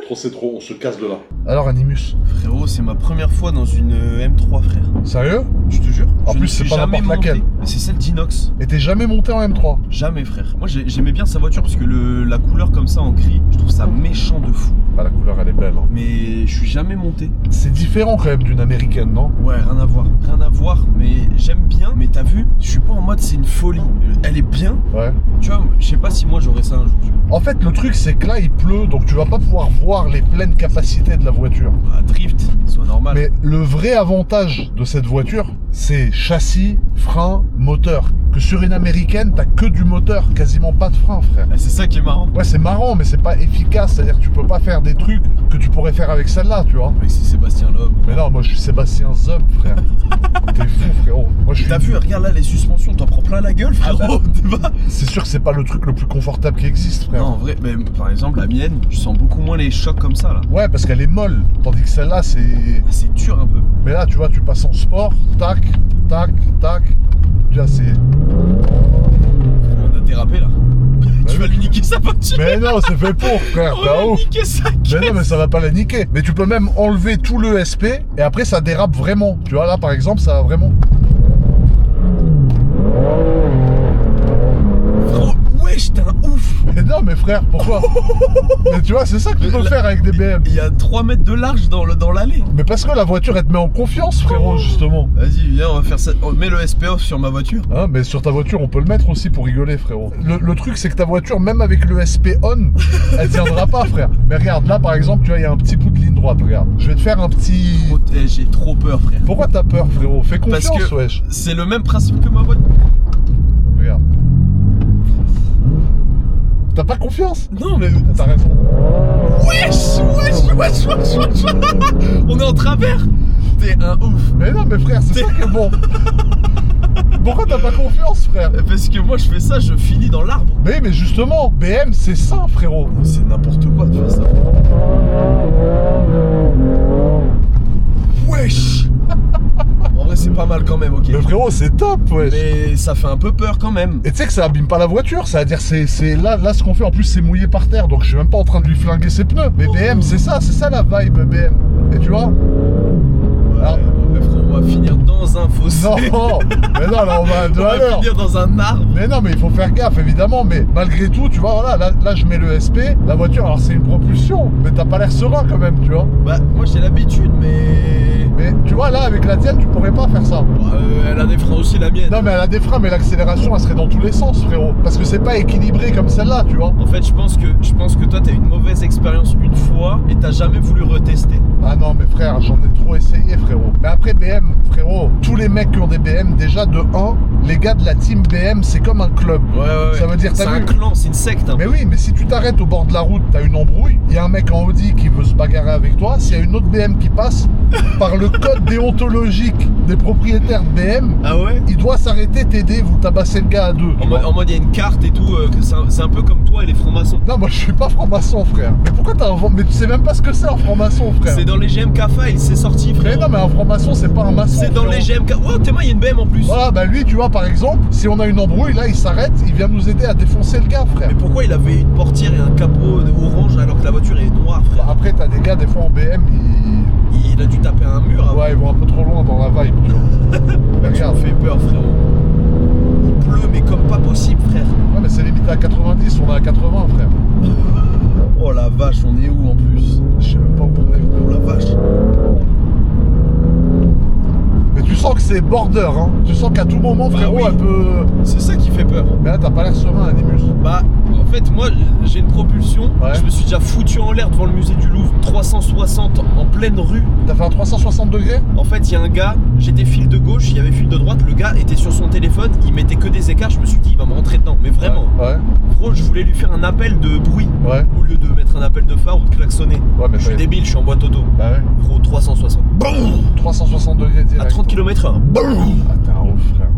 Trop c'est trop, on se casse de là. Alors Animus, Frérot, c'est ma première fois dans une M3, frère. sérieux? Je te jure. En Je plus, ne c'est suis pas jamais n'importe monté. laquelle. Mais c'est celle d'Inox. Et t'es jamais monté en M3? Jamais, frère. Moi, j'aimais bien sa voiture parce que la couleur comme ça en gris, je trouve ça méchant de fou. Bah la couleur elle est belle. Hein. Mais je suis jamais monté. C'est différent quand même d'une américaine, non? Ouais, rien à voir. Rien à voir, mais j'aime bien. Mais t'as vu, je suis pas en mode c'est une folie. Elle est bien. Ouais. Tu vois, je sais pas si moi j'aurais ça un jour. Tu vois. En fait le truc c'est que là il pleut, donc tu vas pas pouvoir voir les pleines capacités de la voiture. Bah, drift, soit normal. Mais le vrai avantage de cette voiture, c'est châssis, frein, moteur. Que sur une américaine, t'as que du moteur, quasiment pas de frein, frère. Ah, c'est ça qui est marrant. Ouais, c'est marrant, mais c'est pas efficace. C'est-à-dire que tu peux pas faire des trucs que tu pourrais faire avec celle-là, tu vois. Mais c'est Sébastien Loeb. Mais non, moi je suis Sébastien Zub, frère. T'es fou, frérot. Moi je suis. T'as vu, regarde là les suspensions, t'en prends plein la gueule, frérot. T'es pas- C'est sûr que c'est pas le truc le plus confortable qui existe, frère. Non, en vrai, mais par exemple, la mienne, je sens beaucoup moins les chocs comme ça là. Ouais, parce qu'elle est molle. Tandis que celle-là, c'est. Ah, c'est dur un peu. Mais là, tu vois, tu passes en sport, tac, tac, tac. Tu vois, c'est. On a dérapé là. Tu vas lui niquer sa voiture. Mais non, c'est fait pour, frère, On t'as va ouf. niquer sa Mais caisse. non, mais ça va pas la niquer. Mais tu peux même enlever tout le SP et après ça dérape vraiment. Tu vois, là par exemple, ça va vraiment. Frérot, wesh, t'es un ouf. Mais non, mais frère, pourquoi? Mais tu vois, c'est ça que tu peux faire avec des BM. Il y a 3 mètres de large dans l'allée. Mais parce que la voiture, elle te met en confiance, frérot, justement. Vas-y, viens, on va faire ça. On met le SP off sur ma voiture. Hein, mais sur ta voiture, on peut le mettre aussi pour rigoler, frérot. Le truc, c'est que ta voiture, même avec le SP on, elle tiendra pas, frère. Mais regarde, là, par exemple, tu vois, il y a un petit bout de ligne droite, regarde. Je vais te faire un petit... J'ai trop peur, frère. Pourquoi t'as peur, frérot? Fais Parce confiance, que wesh. c'est le même principe que ma voiture. Regarde. T'as pas confiance? Non, mais. T'as raison. Wesh. On est en travers. T'es un ouf. Mais non, mais frère, c'est ça qui est bon. Pourquoi t'as pas confiance, frère? Parce que moi, je fais ça, je finis dans l'arbre. Mais justement, BM, c'est ça, frérot. C'est n'importe quoi, tu fais ça. Wesh. En vrai, c'est pas mal quand même, ok. Mais frérot, c'est top, wesh. Mais ça fait un peu peur quand même. Et tu sais que ça abîme pas la voiture, ça veut dire c'est là ce qu'on fait en plus c'est mouillé par terre, donc je suis même pas en train de lui flinguer ses pneus. Mais BM c'est ça la vibe BM. Et tu vois? Alors- Ouais, frérot, on va finir dans un fossé. Non, mais non là on va à deux On à va l'heure. finir dans un arbre. Mais non mais il faut faire gaffe évidemment, mais malgré tout tu vois voilà là je mets le SP, la voiture alors c'est une propulsion, mais t'as pas l'air serein quand même tu vois. Bah, moi j'ai l'habitude, mais. Mais tu vois là avec la tienne tu pourrais pas faire ça. Elle a des freins aussi, la mienne. Non mais elle a des freins mais l'accélération elle serait dans tous les sens frérot. Parce que c'est pas équilibré comme celle-là tu vois. En fait, je pense que toi, t'as eu une mauvaise expérience une fois et t'as jamais voulu retester. Ah non mais frère j'en ai trop essayé frérot. Mais après BM frérot, tous les mecs qui ont des BM déjà de 1, les gars de la team BM c'est comme un club. Ouais. Ça veut dire, c'est t'as un vu clan, c'est une secte. Mais oui, mais si tu t'arrêtes au bord de la route, t'as une embrouille, il y a un mec en Audi qui veut se bagarrer avec toi, s'il y a une autre BM qui passe, par le code déontologique des propriétaires de BM, Ah ouais? il doit s'arrêter, t'aider, vous tabassez le gars à deux. tu vois. En mode, il y a une carte et tout, que c'est un peu comme toi et les francs-maçons. Non, moi je suis pas franc-maçon, frère. Mais pourquoi t'as un... Mais tu sais même pas ce que c'est un franc-maçon, frère. C'est dans les GMK Files, c'est sorti, Mais frère. non, mais un franc-maçon, c'est pas un maçon. C'est dans frérot. les GMK. Oh, t'es moi, il y a une BM en plus. Voilà, bah lui, tu vois, par exemple, si on a une embrouille, là, il s'arrête, il vient nous aider à défoncer le gars, frère. Mais pourquoi il avait une portière et un capot orange alors que la voiture est noire, Bah, frère? après, t'as des gars, des fois en BM, Il a dû taper un mur avant. Ouais, ils vont un peu trop loin dans la vibe, tu vois. Mais Tu me regarde. fais peur, frérot. Il pleut, mais comme pas possible, frère. Ouais, mais c'est limité à 90, on est à 80, frère. Oh la vache, on est où en plus? Je sais même pas où on est. Oh la vache. Mais tu sens que c'est border, hein. Tu sens qu'à tout moment, Bah frérot, oui. elle peut... C'est ça qui fait peur. Mais là, t'as pas l'air serein, Animus. Bah, en fait, moi, j'ai une propulsion. Ouais. Je me suis déjà foutu en l'air devant le musée du Louvre, 360 en pleine rue. T'as fait un 360 degrés? En fait, il y a un gars, j'étais fil de gauche, il y avait fil de droite. Le gars était sur son téléphone, il mettait que des écarts. Je me suis dit, il va me rentrer dedans. Mais vraiment, Ouais, gros, je voulais lui faire un appel de bruit ouais. au lieu de mettre un appel de phare ou de klaxonner. Ouais, mais Je suis débile, je suis en boîte auto. Bah ouais. Gros, 360. Boum 360 degrés direct. À 30 km/h. Boum Ah, t'es un ouf, frère.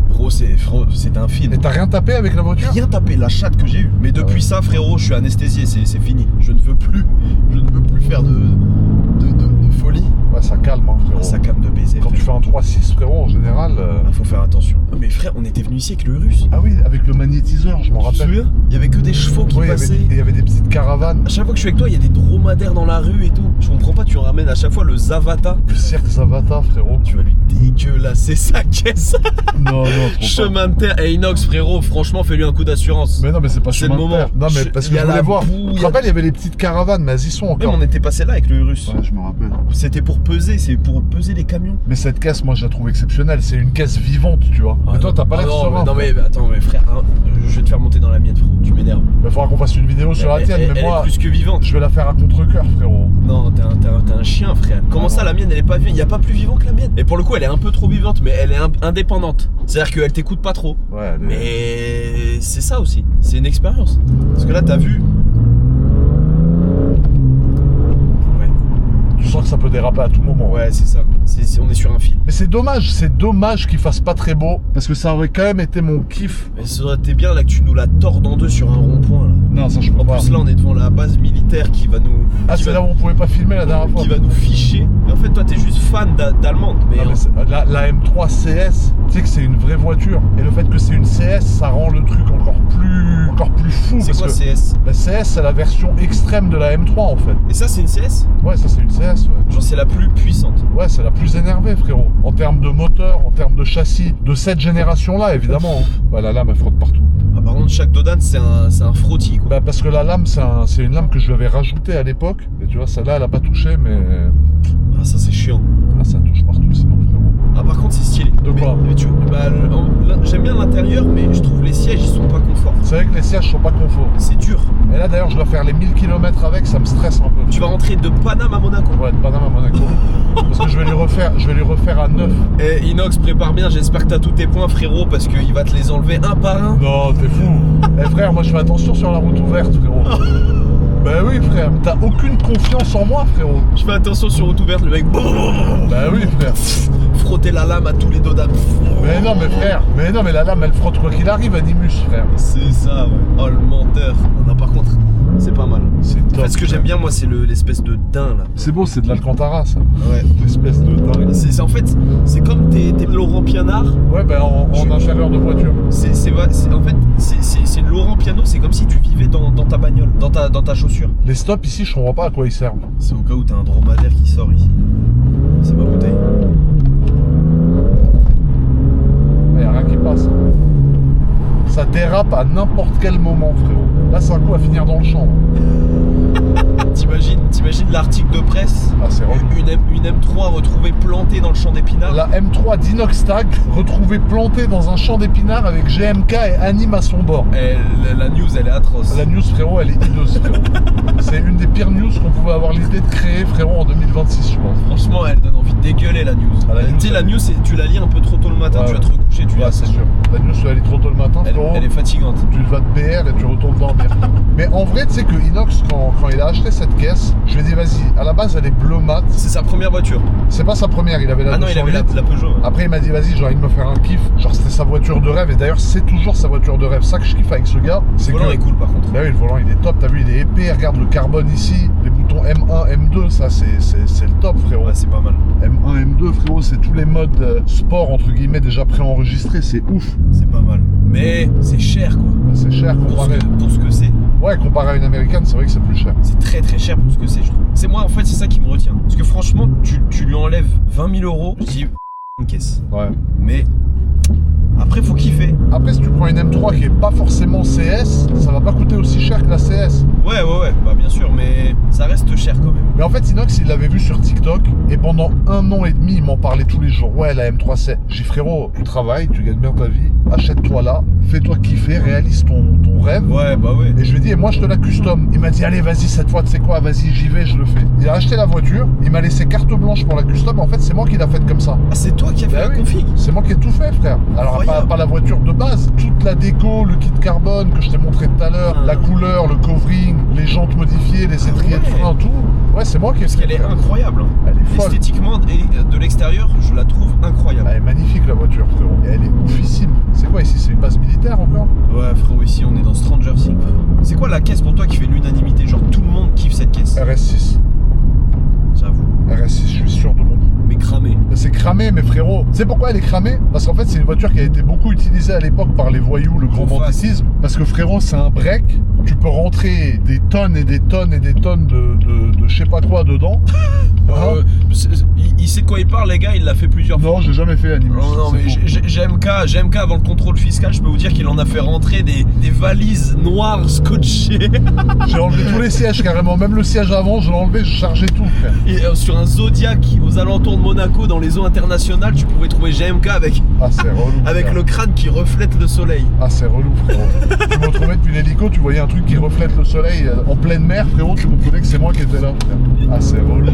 Frérot, c'était un film. Et t'as rien tapé avec la voiture? Rien tapé, la chatte que j'ai eue. Mais depuis ouais. ça, frérot, je suis anesthésié, c'est fini. Je ne veux plus faire de folie. Ouais, ça calme, hein, frérot. Ça calme de baiser. Quand tu fais un 3-6, frérot, en général... Faut faire attention. Ah, mais frère, on était venu ici avec le Urus. Ah oui, avec le magnétiseur, je m'en Tu te rappelle. souviens? Il y avait que des chevaux qui Ouais, passaient. il y avait des petites caravanes. À chaque fois que je suis avec toi, il y a des dromadaires dans la rue et tout. Je comprends pas, tu ramènes à chaque fois le Zavata. Le cirque Zavata, frérot. Tu vas lui dégueulasser sa caisse. Non, non, trop pas. Chemin de terre. Et Inox, frérot, franchement, fais-lui un coup d'assurance. Mais non, mais c'est pas C'est chemin le de moment. terre. Non, mais parce que Il y je a voulais la voir. boue, Tu te rappelles, il y avait les petites caravanes, mais elles y sont Même encore. on était passé là avec le Urus. Ouais, je me rappelle. C'était pour peser, c'est pour peser les camions. Mais cette caisse, moi, je la trouve exceptionnelle. C'est une caisse vivante, tu vois. Mais toi, t'as pas l'air non, serein. non, mais attends, mais frère, hein, je vais te faire monter dans la mienne, frérot. Tu m'énerves. Il faudra qu'on fasse une vidéo sur la tienne, mais Elle moi, est plus que vivante. je vais la faire à contre-cœur, frérot. Non, t'es un chien, frère. Comment Ah ça, non. la mienne, elle est pas vivante? Il y a pas plus vivant que la mienne. Et pour le coup, elle est un peu trop vivante, mais elle est indépendante. C'est-à-dire qu'elle t'écoute pas trop. Ouais, Mais c'est ça aussi. C'est une expérience. Parce que là, t'as vu. Ouais. tu sens que ça peut déraper à tout moment. Ouais, c'est ça. On est sur un fil. Mais c'est dommage qu'il fasse pas très beau, parce que ça aurait quand même été mon kiff. Mais ça aurait été bien là que tu nous la tordes en deux sur un rond-point là. Non, ça je peux En pas. plus là on est devant la base militaire qui va nous. Ah, qui c'est va- là où on pouvait pas filmer la dernière fois. Qui va nous ficher. Et en fait toi t'es juste fan d'allemande. Mais, Non, mais la M3 CS, tu sais que c'est une vraie voiture. Et le fait que c'est une CS, ça rend le truc encore plus fou. c'est parce quoi que CS? la CS, c'est la version extrême de la M3 en fait. Et ça c'est une CS? Ouais, ça c'est une CS, ouais. Genre c'est la plus puissante. Ouais, c'est la plus énervée, frérot. En termes de moteur, en termes de châssis, de cette génération-là, évidemment. hein. Ouais, la lame, elle frotte partout. Ah par contre chaque Dodan c'est un frottis quoi. Bah, parce que la lame, c'est une lame que je lui avais rajoutée à l'époque. Et tu vois, celle-là, elle a pas touché, mais Ah ça c'est chiant. ah, ça touche partout, sinon, frérot. Ah par contre c'est stylé. De quoi? J'aime bien l'intérieur mais je trouve les sièges ils sont pas confort. C'est vrai que les sièges sont pas confort. C'est dur. Et là, d'ailleurs, je dois faire les 1000 km avec, ça me stresse un peu. Tu vas rentrer de Paname à Monaco. Ouais, de Paname à Monaco. Parce que je vais les refaire à 9. Eh Inox prépare bien, j'espère que t'as tous tes points frérot parce qu'il va te les enlever un par un. Non, t'es fou. Eh frère, moi je fais attention sur la route ouverte, frérot. Bah oui, frère, t'as aucune confiance en moi, frérot. Je fais attention sur route ouverte, le mec Bah oui, frère. frotter la lame à tous les dodans. Mais non, mais frère, mais la lame elle frotte quoi qu'il arrive, Animus, frère. C'est ça, ouais. Oh le menteur. Non, par contre, c'est pas mal. C'est top. En fait, ce que j'aime bien, moi, c'est l'espèce de daim là. C'est beau, c'est de l'Alcantara, ça. Ouais. L'espèce de dingue. En fait, c'est comme tes Laurent Pianard. Ouais, bah en intérieur de voiture. En fait, c'est le Laurent Piano, c'est comme si tu vivais dans ta bagnole, dans ta chaussure. Les stops ici, je comprends pas à quoi ils servent. C'est au cas où t'as un dromadaire qui sort ici. C'est ma bouteille. Il y a rien qui passe. Ça dérape à n'importe quel moment, frérot. Là, c'est un coup à finir dans le champ. T'imagines l'article de presse? Ah, c'est relou. Une M3 retrouvée plantée dans le champ d'épinards. La M3 d'Inox Tag retrouvée plantée dans un champ d'épinards avec GMK et Anime à son bord. La news, elle est atroce. La news, frérot, elle est hideuse, frérot. C'est une des pires news qu'on pouvait avoir l'idée de créer, frérot, en 2026, je pense. Franchement, elle donne envie de dégueuler la news. Ah, la news, Tu sais, la elle- news, tu la lis un peu trop tôt le matin, Ouais, tu vas ouais. te recoucher, tu Ouais, la c'est sûr. La news, tu vas aller trop tôt le matin, frérot. Elle est fatigante. Tu vas te BR et tu retournes dormir. Mais en vrai, tu sais que Inox, quand il a acheté montré cette caisse. Je lui ai dit, vas-y, à la base, elle est bleu mat. C'est sa première voiture. C'est pas sa première, il avait la Ah non, il avait la 208. Peugeot. Ouais. Après, il m'a dit, vas-y, j'ai envie de me faire un kiff. Genre, c'était sa voiture de rêve. Et d'ailleurs, c'est toujours sa voiture de rêve. Ça que je kiffe avec ce gars, c'est Le volant que... est cool par contre. Bah oui, le volant, il est top. T'as vu, il est épais. Regarde le carbone ici. Les boutons M1, M2, ça, c'est le top, frérot. Ouais, c'est pas mal. M1, M2, frérot, c'est tous les modes sport, entre guillemets, déjà préenregistrés. C'est ouf. C'est pas mal. Mais c'est cher quoi. Bah, c'est cher comparé... Pour ce que c'est. Ouais, comparé à une américaine, c'est vrai que c'est plus cher. C'est très très cher pour ce que c'est, je trouve. C'est moi, en fait, c'est ça qui me retient. Parce que franchement, tu lui enlèves 20 000 euros, je dis une caisse. Ouais. Mais après, faut kiffer. Après, si tu prends une M3 qui est pas forcément CS, ça va pas coûter aussi cher que la CS. Ouais, bah bien sûr, mais ça reste cher quand même. Mais en fait, Inox, il l'avait vu sur TikTok et pendant 1 an et demi, il m'en parlait tous les jours. Ouais, la M3 C. J'ai dit, frérot, tu travailles, tu gagnes bien ta vie, achète-toi là, fais-toi kiffer, réalise ton rêve. Ouais, bah ouais. Et je lui ai dit, et moi je te la custom. Il m'a dit, allez, vas-y, cette fois, tu sais quoi, vas-y, j'y vais, je le fais. Il a acheté la voiture, il m'a laissé carte blanche pour la custom. En fait, c'est moi qui l'a faite comme ça. Ah, c'est toi qui as fait Bah la oui. config. C'est moi qui ai tout fait, frère. Alors, Incroyable. pas la voiture de base, toute la déco, le kit carbone que je t'ai montré tout à l'heure, Ah. la couleur, le covering, les jantes modifiées, les étriers de frein, tout. Ouais, c'est moi qui ai Parce fait. qu'elle est frère. incroyable. Elle est folle. Esthétiquement et de l'extérieur, je la trouve incroyable. Elle est magnifique la voiture, frérot. Et elle est oufissime. C'est quoi ici? C'est une base militaire encore? Ouais, frérot, ici on est dans Stranger Things. C'est quoi la caisse pour toi qui fait l'unanimité? Genre tout le monde kiffe cette caisse. RS6. J'avoue. RS6, je suis sûr de mon coup. Mais cramé. C'est cramé, mais frérot. Tu sais pourquoi elle est cramée? Parce qu'en fait, c'est une voiture qui a été beaucoup utilisée à l'époque par les voyous, le grand Trop banditisme. Parce que frérot, c'est un break. Tu peux rentrer des tonnes et des tonnes et des tonnes de je sais pas quoi dedans. Hein? Il sait de quoi il parle, les gars, il l'a fait plusieurs fois. Non, j'ai jamais fait Animus. Non, non, c'est mais faux. GMK avant le contrôle fiscal, je peux vous dire qu'il en a fait rentrer des valises noires scotchées. J'ai enlevé tous les sièges carrément, même le siège avant, je l'ai enlevé, je chargeais tout, frère. Et sur un Zodiac aux alentours de Monaco, dans les eaux internationales, tu pouvais trouver GMK avec Ah, c'est relou. frère. le crâne qui reflète le soleil. Ah, c'est relou, frérot. Tu me retrouvais depuis l'hélico, tu voyais un truc qui reflète le soleil en pleine mer, frérot, tu comprenais que c'est moi qui étais là, frère. Ah, c'est relou.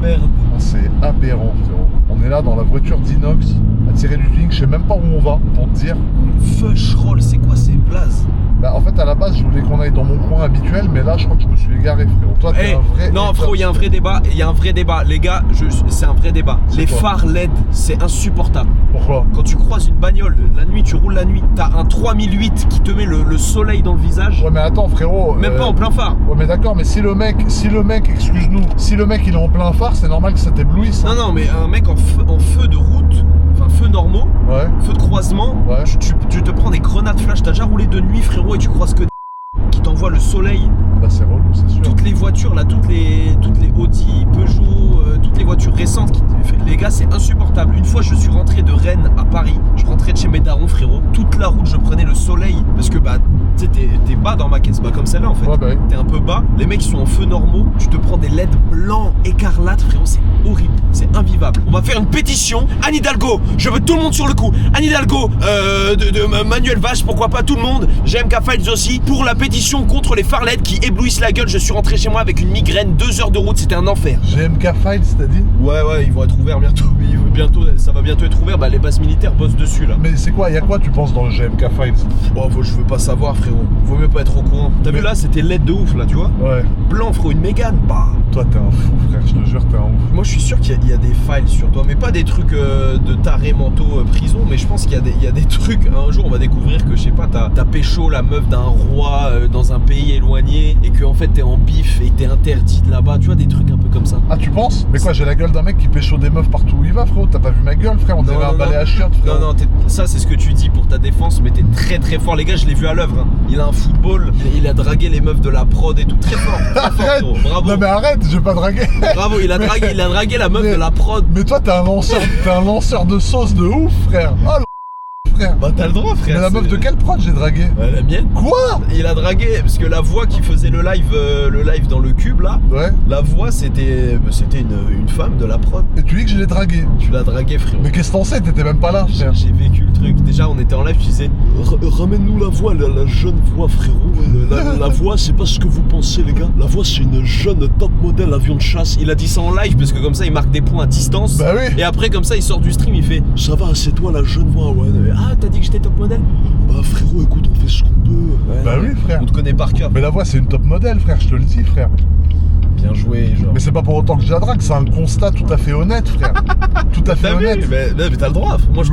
Merde. Ah, c'est aberrant, frérot. On est là dans la voiture d'Inox, à tirer du tuning, je sais même pas où on va, pour te dire. Fush roll, c'est quoi ces blazes? Bah, en fait, à la base, je voulais qu'on aille dans mon coin habituel, mais là, je crois que je me suis égaré, frérot. Toi, t'es Eh, un vrai. non, hater. frérot, il y a un vrai débat. Il y a un vrai débat. Les gars, c'est un vrai débat. C'est Les quoi phares LED, c'est insupportable. Pourquoi? Quand tu croises une bagnole, la nuit, tu roules la nuit, t'as un 3008 qui te met le soleil dans le visage. Ouais, mais attends, frérot. Même pas en plein phare. Ouais, mais d'accord, mais si le mec, excuse-nous, si le mec il est en plein phare, c'est normal que ça t'éblouisse. hein. Non, mais un mec en feu de route, enfin feu normaux, Ouais. feu de croisement, Ouais. tu te prends des grenades flash. T'as déjà roulé de nuit, frérot, et tu croises que des qui t'envoient le soleil. Bah, c'est relou, c'est sûr. Toutes les voitures là, toutes les Audi, Peugeot, toutes les voitures récentes, les gars, c'est insupportable. Une fois, je suis rentré de Rennes à Paris, je rentrais de chez mes darons, frérot. Toute la route, je prenais le soleil parce que bah, tu sais, t'es bas dans ma caisse, bah comme celle-là en fait. Ouais, bah oui. T'es un peu bas. Les mecs ils sont en feu normaux, tu te prends des LED blancs, écarlates, frérot, c'est horrible, c'est invivable. On va faire une pétition. Anne Hidalgo, je veux tout le monde sur le coup. Anne Hidalgo, Manuel Valls, pourquoi pas tout le monde. GMK Files aussi pour la pétition contre les phares LED qui éblouissent la gueule. Je suis rentré chez moi avec une migraine, 2 heures de route, c'était un enfer. GMK Files, t'as dit? Ouais, ils vont être ouverts bientôt. Ça va bientôt être ouvert. Bah, les bases militaires bossent dessus là. Mais c'est quoi? Y'a quoi, tu penses, dans le GMK Files? Bon, je veux pas savoir, frérot. Vaut mieux pas être au courant. T'as vu là, c'était LED de ouf là, tu vois. Ouais. Blanc, frérot, une Mégane. Bah. Toi, t'es un fou, frère, je te jure, t'es un ouf. Moi, je suis sûr qu'il y a des files sur toi, mais pas des trucs de taré mentaux prison, mais je pense qu'il y a des trucs. Un jour, on va découvrir que, je sais pas, t'as pécho la meuf d'un roi dans un pays éloigné et que en fait t'es en bif et que t'es interdit de là-bas. Tu vois, des trucs un peu comme ça. Ah, tu penses? Mais quoi, j'ai la gueule d'un mec qui pécho des meufs partout où il va, frérot? T'as pas vu ma gueule, frère? On dirait un balai à chiottes, frérot. Non, ça c'est ce que tu dis pour ta défense, mais t'es très très fort. Les gars, je l'ai vu à l'œuvre. Hein. Il a un football, il a dragué les meufs de la prod et tout. Très fort, Arrête! frérot. Bravo. Non, mais arrête, je vais pas draguer. Bravo, il a dragué la meuf Mais- de la prod. Mais toi, t'es un lanceur de sauce de ouf, frère. Oh, le frère. Bah, t'as le droit, frère. Mais la meuf c'est- de quelle prod j'ai dragué? Ouais, la mienne. Quoi? Il a dragué, parce que la voix qui faisait le live dans le cube là, Ouais. la voix c'était une femme de la prod. Et tu dis que je l'ai dragué. Tu l'as dragué, frérot. Mais qu'est-ce que t'en sais? T'étais même pas là, frère. J'ai vécu le truc. Déjà, on était en live, tu disais ramène-nous la voix, la jeune voix, frérot. La voix, c'est pas ce que vous pensez, les gars. La voix, c'est une jeune top modèle avion de chasse. Il a dit ça en live, parce que comme ça, il marque des points à distance. Bah oui. Et après, comme ça, il sort du stream, il fait ça va, c'est toi la jeune voix, ouais. Ah, t'as dit que j'étais top modèle? Bah, frérot, écoute, on fait ce qu'on peut. Ouais, Bah oui, frère. On te connaît par cœur. Mais la voix, c'est une top modèle, frère, je te le dis, frère. bien joué, genre. Mais c'est pas pour autant que je la drague, c'est un constat tout à fait honnête, frère. Tout à fait T'as vu? honnête. Mais t'as le droit. Moi, je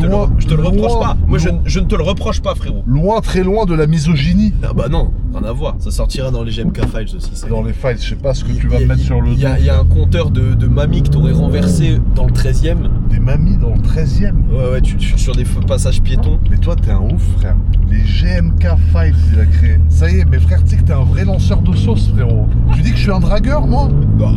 te le reproche pas. Moi, je ne te le reproche pas, frérot. Loin, très loin de la misogynie. Ah bah non, rien à voir. Ça sortira dans les GMK Files aussi. Ça. Dans les files, je sais pas ce que tu vas me mettre sur le dos. Il y a un compteur de mamies que t'aurais renversé dans le 13ème. Des mamies dans le 13e. Ouais, sur des passages piétons. Mais toi, t'es un ouf, frère. Les GMK Files, il a créé. Ça y est, mes frères, tu sais que t'es un vrai lanceur de sauce, frérot. Tu dis que je suis un dragueur, moi? Bah,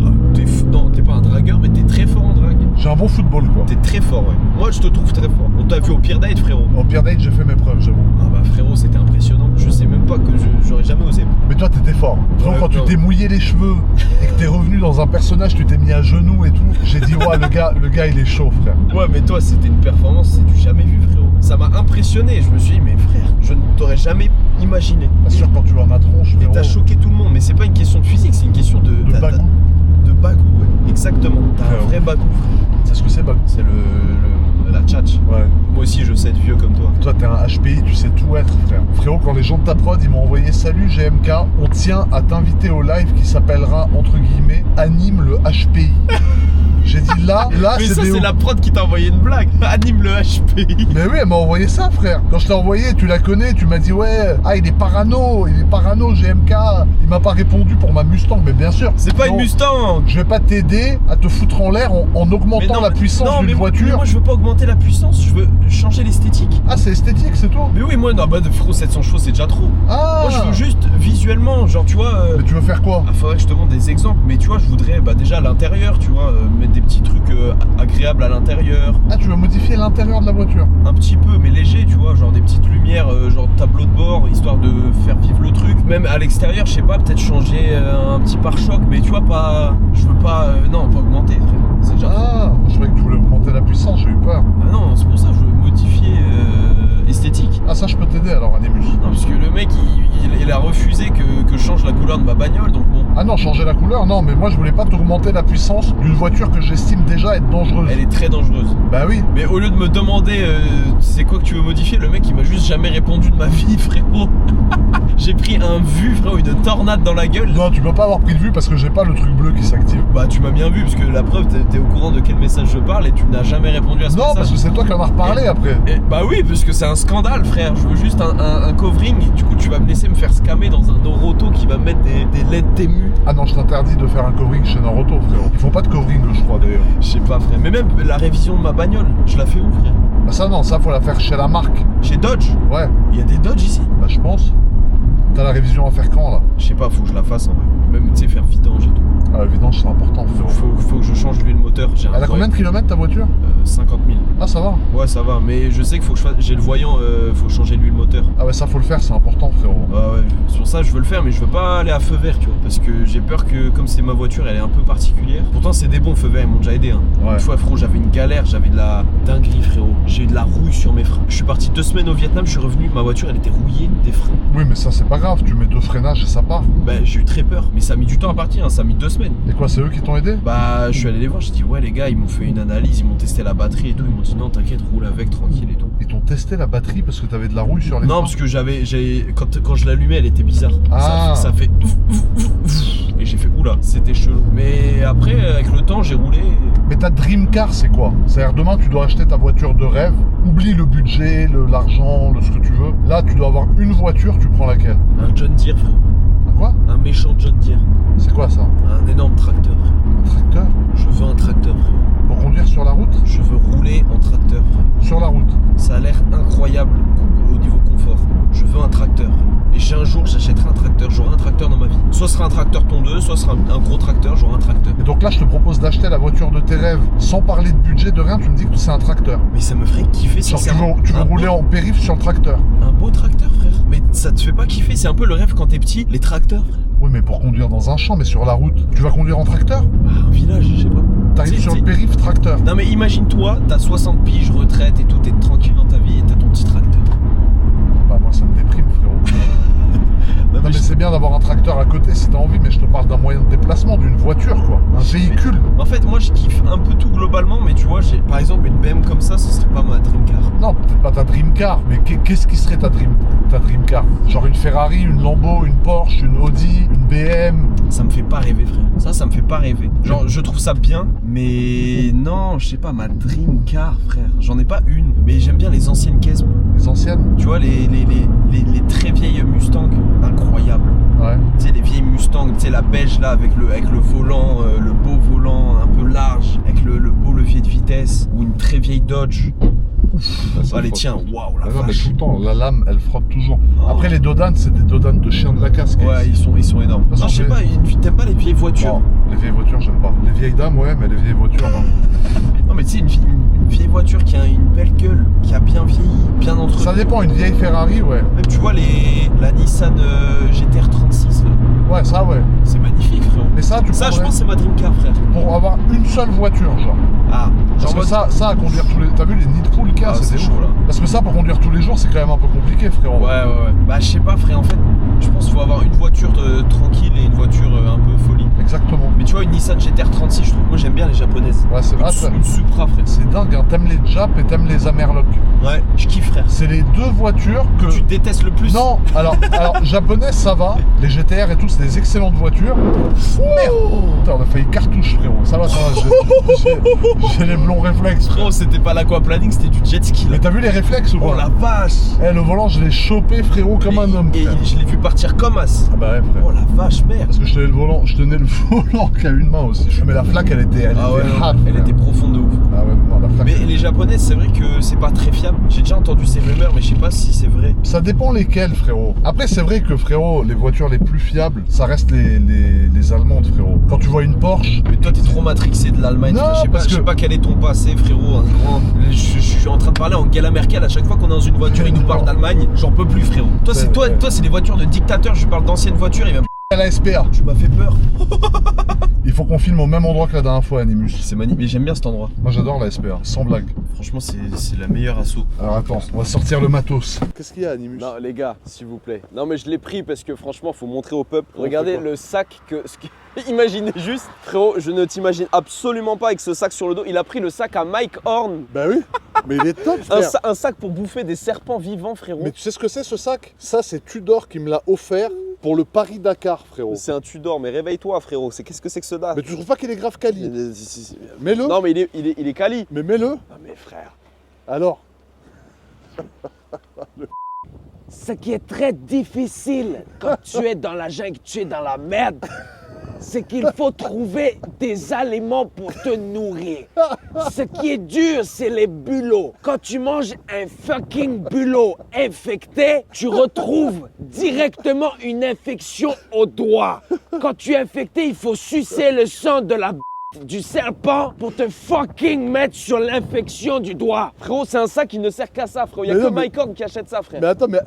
non, t'es pas un dragueur, mais t'es très fort en drague. J'ai un bon football, quoi. T'es très fort, ouais. Moi, je te trouve très fort. On t'a vu au pire date, frérot. Au pire date, j'ai fait mes preuves, j'avoue. Ah bah, frérot, c'était impressionnant. Je sais même pas que j'aurais jamais osé. Mais toi, t'étais fort. Frérot, Ouais, quand tu non. t'es mouillé les cheveux et que t'es revenu dans un personnage, tu t'es mis à genoux et tout, j'ai dit, ouais, le gars, il est chaud, frère. Ouais, mais toi, c'était une performance, c'est du jamais vu, frérot. Ça m'a impressionné. Je me suis dit, mais frère, je ne t'aurais jamais imaginé. Bien sûr, quand tu vas ma tronche, Et frérot. t'as choqué tout le monde, mais c'est pas une question de physique, c'est une question de bagou. de bagou, ouais. Exactement. T'as Ouais, un vrai bagou, frère. C'est ce que c'est, bagou. C'est la tchatch. Ouais. Moi aussi, je sais être vieux comme toi. Toi, t'es un HPI, tu sais tout être, frère. Frérot, quand les gens de ta prod, ils m'ont envoyé salut GMK, on tient à t'inviter au live qui s'appellera, entre guillemets, Anime le HPI. J'ai dit là, Mais c'est ça, des... c'est la prod qui t'a envoyé une blague. Anime le HPI. Mais oui, elle m'a envoyé ça, frère. Quand je t'ai envoyé, tu la connais, tu m'as dit, ouais, ah, il est parano, GMK. Il m'a pas répondu pour ma Mustang, mais bien sûr. C'est pas Non, une Mustang. Je vais pas t'aider à te foutre en l'air en augmentant la puissance d'une mais voiture. moi, je veux pas augmenter la puissance, je veux changer l'esthétique. Ah, c'est esthétique, c'est tout. Mais oui, moi, non, bah, de frérot, 700 chevaux, c'est déjà trop. Ah. Moi, je veux juste visuellement, genre, tu vois. Mais tu veux faire quoi? Faudrait que je te montre des exemples, mais tu vois, je voudrais déjà à l'intérieur, tu vois, mettre des petits trucs agréables à l'intérieur. Ah, tu veux modifier l'intérieur de la voiture? Un petit peu, mais léger, tu vois, genre des petites lumières, genre tableau de bord, histoire de faire vivre le truc. Même à l'extérieur, je sais pas, peut-être changer un petit pare-choc, mais tu vois, pas. Je veux pas. Non, pas augmenter, frère. C'est déjà trop. Ah, je croyais que tu voulais augmenter la puissance, j'ai eu peur. Ah non, c'est pour ça que je veux modifier esthétique. Ah, ça, je peux t'aider alors, Animus. Non, parce que le mec, il a refusé que je change la couleur de ma bagnole, donc bon. Ah non, changer la couleur, non, mais moi je voulais pas t'augmenter la puissance d'une voiture que j'estime déjà être dangereuse. Elle est très dangereuse. Bah oui. Mais au lieu de me demander c'est quoi que tu veux modifier, le mec il m'a juste jamais répondu de ma vie, frérot. J'ai pris un vu, frérot, une tornade dans la gueule. Non, tu peux pas avoir pris de vue parce que j'ai pas le truc bleu qui s'active. Bah tu m'as bien vu, parce que la preuve, t'es au courant de quel message je parle et tu n'as jamais répondu à ce Non, message. parce que c'est toi qui en as reparlé après. Et, bah oui, parce que c'est un scandale, frère. Je veux juste un covering et du coup tu vas me laisser me faire scammer dans un Noroto qui va me mettre des LED témus. Ah non, je t'interdis de faire un covering chez Naruto, frérot. Ils font pas de covering, je crois d'ailleurs. Je sais pas, frère. Mais même la révision de ma bagnole, je la fais où, frère? Bah ça non, ça faut la faire chez la marque. Chez Dodge. Ouais, Il y a des Dodge ici? bah je pense. T'as la révision à faire quand là? Je sais pas, faut que je la fasse en vrai. Même, tu sais, faire vidange et tout. Ah, évidemment, c'est important, frérot. Faut que je change l'huile moteur. J'ai Elle a combien de kilomètres ta voiture? 50 000. Ah, ça va. Ouais, ça va. Mais je sais qu'il faut que je fasse. J'ai le voyant, faut que changer l'huile moteur. Ah ouais, ça faut le faire, c'est important, frérot. Ouais, c'est pour ça que je veux le faire, mais je veux pas aller à feu vert, tu vois. Parce que j'ai peur que, comme c'est ma voiture, elle est un peu particulière. Pourtant, c'est des bons feux verts, ils m'ont déjà aidé. Hein. Ouais. Une fois, frérot, j'avais une galère, j'avais de la dinguerie, frérot. J'ai eu de la rouille sur mes freins. Je suis parti 2 semaines au Vietnam, je suis revenu, ma voiture, elle était rouillée des freins. Oui, mais ça c'est pas grave, tu mets 2 freinages et ça part. Bah, j'ai eu très peur, mais ça a mis du temps à partir, hein. Ça a mis 2 semaines. Et quoi, c'est eux qui t'ont aidé? Bah, je suis allé les voir, j'ai dit, ouais, les gars, ils m'ont fait une analyse, ils m'ont testé la batterie et tout. Ils m'ont dit, non, t'inquiète, roule avec, tranquille et tout. Ils t'ont testé la batterie parce que t'avais de la rouille sur les Non, freins? parce que quand je l'allumais, elle était bizarre. Ah. Ça fait. Et j'ai fait, oula, c'était chelou. Mais après, avec le temps, j'ai roulé. Mais ta dream car c'est quoi? C'est-à-dire demain tu dois acheter ta voiture de rêve, oublie le budget, l'argent, ce que tu veux. Là tu dois avoir une voiture, tu prends laquelle? Un John Deere, frère. Un quoi? Un méchant John Deere. C'est quoi ça? Un énorme tracteur, frère. Un tracteur? Je veux un tracteur, frère. Pour conduire sur la route? Je veux rouler en tracteur, frère. Sur la route. Ça a l'air incroyable au niveau confort. Je veux un tracteur. Et un jour, j'achèterai un tracteur. J'aurai un tracteur dans ma vie. Soit ce sera un tracteur tondeuse, soit ce sera un gros tracteur. J'aurai un tracteur. Et donc là je te propose d'acheter la voiture de tes rêves sans parler de budget, de rien, tu me dis que c'est un tracteur. Mais ça me ferait kiffer Genre sincèrement. tu veux Un rouler beau- en périph' sur le tracteur. Un beau tracteur, frère. Mais ça te fait pas kiffer? C'est un peu le rêve quand t'es petit, les tracteurs, frère. Oui mais pour conduire dans un champ, mais sur la route. Tu vas conduire en tracteur? Un village, je sais pas. T'arrives C'est- sur le c'est- périph' tracteur. Non mais imagine-toi, t'as 60 piges, retraite et tout, t'es tranquille dans ta vie et t'as ton petit tracteur. Bah moi ça me déprime frérot. Non mais c'est bien d'avoir un tracteur à côté si t'as envie, mais je te parle d'un moyen de déplacement, d'une voiture quoi. Un véhicule. En fait, moi je kiffe un peu tout globalement. globalement, mais tu vois, par exemple, une BM comme ça, ce serait pas ma dream car. Non, peut-être pas ta dream car, mais qu'est-ce qui serait ta dream car? Genre une Ferrari, une Lambo, une Porsche, une Audi, une BM. Ça me fait pas rêver, frère. Ça me fait pas rêver. Genre, je trouve ça bien, mais non, je sais pas, ma dream car, frère. J'en ai pas une, mais j'aime bien les anciennes caisses. Les anciennes. Tu vois, les très vieilles Mustang, incroyables. Ouais. Tu sais, les vieilles Mustang, tu sais, la beige là, avec le volant, le beau volant un peu large, avec le beau levier de vitesse, ou une très vieille Dodge. Allez, tiens, waouh, la Non, mais vache. tout le temps, la lame, elle frotte toujours. Oh. Après, les Dodanes, c'est des Dodanes de chien de la casque. Ouais, ils sont énormes. Parce Non, que je sais j'ai- pas, t'aimes pas les vieilles voitures? Non, les vieilles voitures, j'aime pas. Les vieilles dames, ouais, mais les vieilles voitures, non. Non, mais tu sais, une vieille voiture qui a une belle gueule, qui a bien vieilli, bien entretenue. Ça dépend, une vieille Ferrari, ouais. Même, tu vois, la Nissan GTR 36, là, Ouais, ça, ouais. c'est magnifique, frérot. Mais ça, tu Ça, je prendrais pense que c'est ma dream car, frère. pour avoir une seule voiture, genre. Ah, Parce genre que ça, à conduire tous les... T'as vu les nids de poules qu'il y a, Ah, c'est c'est des chaud, ouf. là. Parce que ça, pour conduire tous les jours, c'est quand même un peu compliqué, frérot. Ouais. Bah, je sais pas, frère, en fait, je pense qu'il faut avoir une voiture tranquille et une voiture un peu folie. Exactement. Mais tu vois, une Nissan GTR 36, je trouve, moi j'aime bien les japonaises. Ouais, c'est Une Supra, frère. c'est dingue, hein. T'aimes les Jap et t'aimes les Amerloc. Ouais, je kiffe, frère. C'est les deux voitures que... Tu détestes le plus? Non, alors japonais, ça va. Les GTR et tout, c'est des excellentes voitures. Merde. Putain, on a failli cartouche, frérot. Ça va. J'ai les blonds réflexes, frérot. Frérot, c'était pas l'aquaplaning, c'était du jet ski, là. Mais t'as vu les réflexes ou Oh pas? la vache! Eh, le volant, je l'ai chopé, frérot, comme un homme. Et frère. je l'ai vu partir comme as. Ah bah ouais, frère. Oh la vache, merde! Parce que je tenais le volant qu'à une main aussi. Mais la flaque, elle était Ah ouais, non, hard, elle frère. était profonde de ouf. Ah ouais, non, la flaque. Mais les japonaises, c'est vrai que c'est pas très fiable. J'ai déjà entendu ces rumeurs, mais je sais pas si c'est vrai. Ça dépend lesquels, frérot. Après, c'est vrai que, frérot, les voitures les plus fiables, ça reste les allemandes, frérot. Quand tu vois une Porsche, Mais toi, t'es trop matrixé de l'Allemagne. Non, frère. Je sais parce pas, je sais que- pas quel est ton passé, frérot. Un grand. Je suis en train de parler en Angela Merkel. À chaque fois qu'on est dans une voiture, il nous parle d'Allemagne. J'en peux plus, frérot. Toi, C'est vrai. toi, c'est des voitures de dictateurs. Je lui parle d'anciennes voitures. Il va. à la SPA. Tu m'as fait peur. Il faut qu'on filme au même endroit que la dernière fois, Animus. C'est magnifique. Mais j'aime bien cet endroit. Moi, j'adore la SPA, sans blague. Franchement, c'est la meilleure assaut. Alors attends, on va sortir le matos. Qu'est-ce qu'il y a, Animus? Non, les gars, s'il vous plaît. Non, mais je l'ai pris parce que franchement, faut montrer au peuple. Regardez quoi le sac que. Imaginez juste, frérot, je ne t'imagine absolument pas avec ce sac sur le dos. Il a pris le sac à Mike Horn. Bah oui, mais il est top, Un, frère. un sac pour bouffer des serpents vivants, frérot. Mais tu sais ce que c'est ce sac? Ça, c'est Tudor qui me l'a offert pour le Paris-Dakar, frérot. C'est un Tudor, mais réveille-toi, frérot. Qu'est-ce que c'est que ce dalle? Mais tu trouves pas qu'il est grave quali? Non, Mets-le. mais il est quali. Mais mets-le. Non, mais frère. Alors. Ce qui est très difficile quand tu es dans la jungle, tu es dans la merde, c'est qu'il faut trouver des aliments pour te nourrir. Ce qui est dur, c'est les bulots. Quand tu manges un fucking bulot infecté, tu retrouves directement une infection au doigt. Quand tu es infecté, il faut sucer le sang de la du serpent pour te fucking mettre sur l'infection du doigt. Frérot, c'est un sac qui ne sert qu'à ça, frérot. Il y a Mais que non, mais- Mike Horn qui achète ça, frère. Mais attends, mais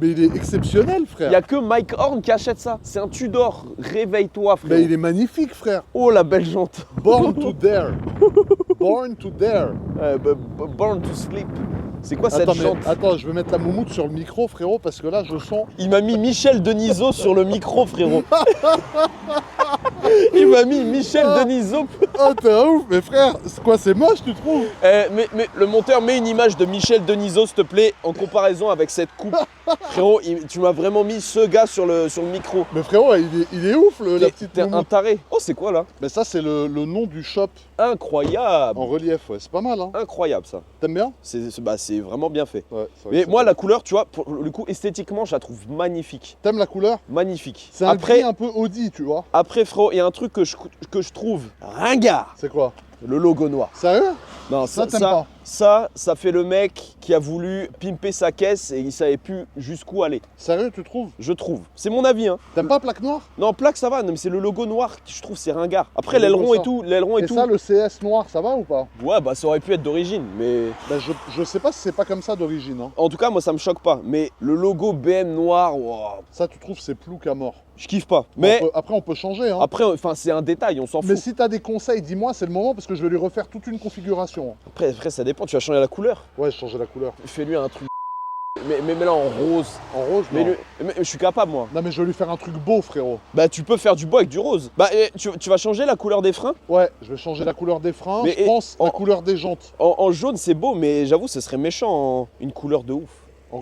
il est exceptionnel, frère. Il y a que Mike Horn qui achète ça. C'est un Tudor. Réveille-toi, frère. Mais il est magnifique, frère. Oh, la belle jante. Born to dare. Born to dare. Born to sleep. C'est quoi cette Attends, jante? attends, je vais mettre la moumoute sur le micro, frérot, parce que là, je sens. Il m'a mis Michel Denisot sur le micro, frérot. Il m'a mis Michel Denisot. Oh, t'es un ouf, mais frère, c'est quoi, c'est moche, tu trouves? Mais le monteur, met une image de Michel Denisot, s'il te plaît, en comparaison avec cette coupe. Frérot, tu m'as vraiment mis ce gars sur le micro. Mais frérot, il est ouf, la petite T'es un moumoute. taré. Oh, c'est quoi là? Mais ça, c'est le nom du shop Incroyable. en relief, ouais. C'est pas mal, hein. Incroyable ça. T'aimes bien? C'est vraiment bien fait. Ouais, c'est vrai Mais que moi, c'est- la couleur, tu vois, pour le coup, esthétiquement, je la trouve magnifique. T'aimes la couleur? Magnifique. C'est un Après, gris un peu Audi, tu vois. après, frérot, il y a un truc que je trouve ringard. C'est quoi? Le logo noir. Sérieux? Non, Ça, t'aimes pas? ça fait le mec qui a voulu pimper sa caisse et il savait plus jusqu'où aller. Sérieux, tu trouves? Je trouve. C'est mon avis, hein. T'aimes pas plaque noire? Non, plaque, ça va, non, mais c'est le logo noir qui je trouve c'est ringard. Après, Le logo, l'aileron et ça. tout, l'aileron et Et tout. ça, le CS noir, ça va ou pas? Ouais, bah ça aurait pu être d'origine, mais Ben, je sais pas si c'est pas comme ça d'origine, hein. en tout cas, moi ça me choque pas. Mais le logo BM noir, wow, Ça, tu trouves, c'est plouc à mort. je kiffe pas. Mais Après, on peut changer, hein. après, enfin, c'est un détail, on s'en fout. Mais si t'as des conseils, dis-moi, c'est le moment parce que je vais lui refaire toute une configuration. Après, ça dépend, tu vas changer la couleur. Ouais, je changeais la couleur. Fais-lui un truc. Mais là en rose. En rose, Mais, non. mais je suis capable moi. Non, mais je vais lui faire un truc beau, frérot. Bah tu peux faire du beau avec du rose. Bah tu vas changer la couleur des freins. Ouais, je vais changer la couleur des freins, Mais je pense la en- couleur des jantes. En jaune c'est beau, mais j'avoue ce serait méchant en une couleur de ouf.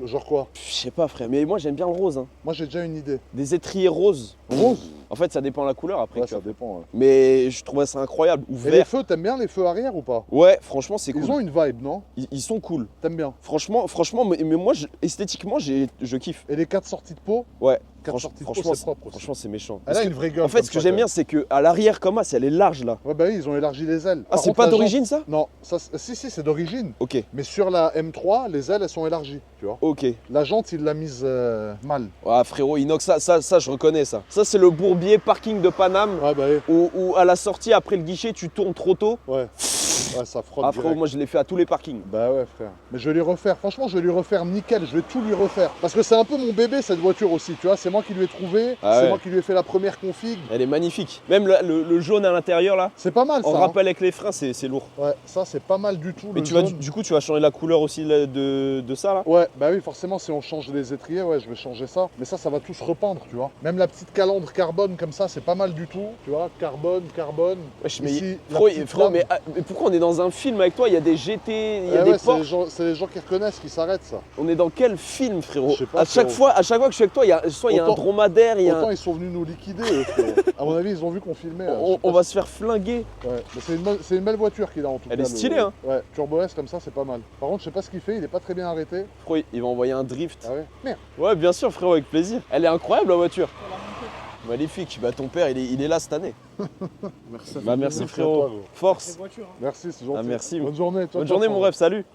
Genre quoi? Je sais pas frère, mais moi j'aime bien le rose. Hein. Moi, j'ai déjà une idée. Des étriers roses. Rose? En fait ça dépend de la couleur après. Ouais, tu ça vois. dépend. Ouais. Mais je trouvais ça incroyable. Ou Et les vert. feux, t'aimes bien les feux arrière ou pas? Ouais, franchement c'est cool. Ils ont une vibe, non? Ils sont cool. T'aimes bien. Franchement, mais moi esthétiquement je kiffe. Et les 4 sorties de peau? Ouais. 4 sorties de peau, Franchement, c'est propre aussi. franchement c'est méchant. Elle a une vraie gueule. En fait comme ce que ça, j'aime quand bien c'est que à l'arrière comme ça, elle est large là. même. Ouais, bah oui, ils ont élargi les ailes. Ah Par c'est contre, pas la jante- d'origine ça? Non, ça, si, c'est d'origine. Ok, Mais sur la M3, les ailes, elles sont élargies, tu vois. ok. La jante, il l'a mise mal. Ah frérot, inox, ça je reconnais ça. Ça c'est le bourbier parking de Paname Ouais, bah oui. où à la sortie après le guichet tu tournes trop tôt. Ouais. Ouais, ça frotte Ah frérot, direct. moi je l'ai fait à tous les parkings. Bah ouais, frère. Mais je vais lui refaire. Franchement, je vais lui refaire nickel. Je vais tout lui refaire. Parce que c'est un peu mon bébé, cette voiture aussi. Tu vois, c'est moi qui lui ai trouvé. Ah c'est ouais. moi qui lui ai fait la première config. Elle est magnifique. Même le jaune à l'intérieur là, C'est pas mal, ça. en hein. rappel avec les freins, c'est lourd. Ouais, ça, c'est pas mal du tout. Mais le tu vas jaune. du coup tu vas changer la couleur aussi de ça là. Ouais, bah oui, forcément, si on change les étriers, ouais, je vais changer ça. Mais ça va tout se repeindre, tu vois. Même la petite calandre carbone comme ça, c'est pas mal du tout. Tu vois, carbone. Wesh, mais, Ici, la frérot, petite frérot, lame. mais pourquoi on est dans un film avec toi? Il y a des GT, il y a Eh des ouais, Porsche. c'est les gens qui reconnaissent, qui s'arrêtent, ça. On est dans quel film, frérot? Je sais pas, à chaque frérot. fois que je suis avec toi, il y a un Autant- dromadaire, il y a Autant un... ils sont venus nous liquider, eux, frérot. À mon avis, ils ont vu qu'on filmait. là. Je sais on pas va se faire flinguer. si- Ouais, mais c'est une belle voiture qu'il a en tout cas. Elle est stylée, hein. Ouais, Turbo S comme ça, c'est pas mal. Par contre, je sais pas ce qu'il fait, il est pas très bien arrêté. Frérot, il va envoyer un drift. Ah ouais? Merde. Ouais, bien sûr, frérot, avec plaisir. Elle est incroyable, la voiture. Magnifique. Bah, ton père, il est là cette année. Merci. Bah, merci, à frérot. toi, gros. Force. Merci, c'est gentil. Ah, merci. Bonne journée. Toi, Bonne journée, mon rêve, salut.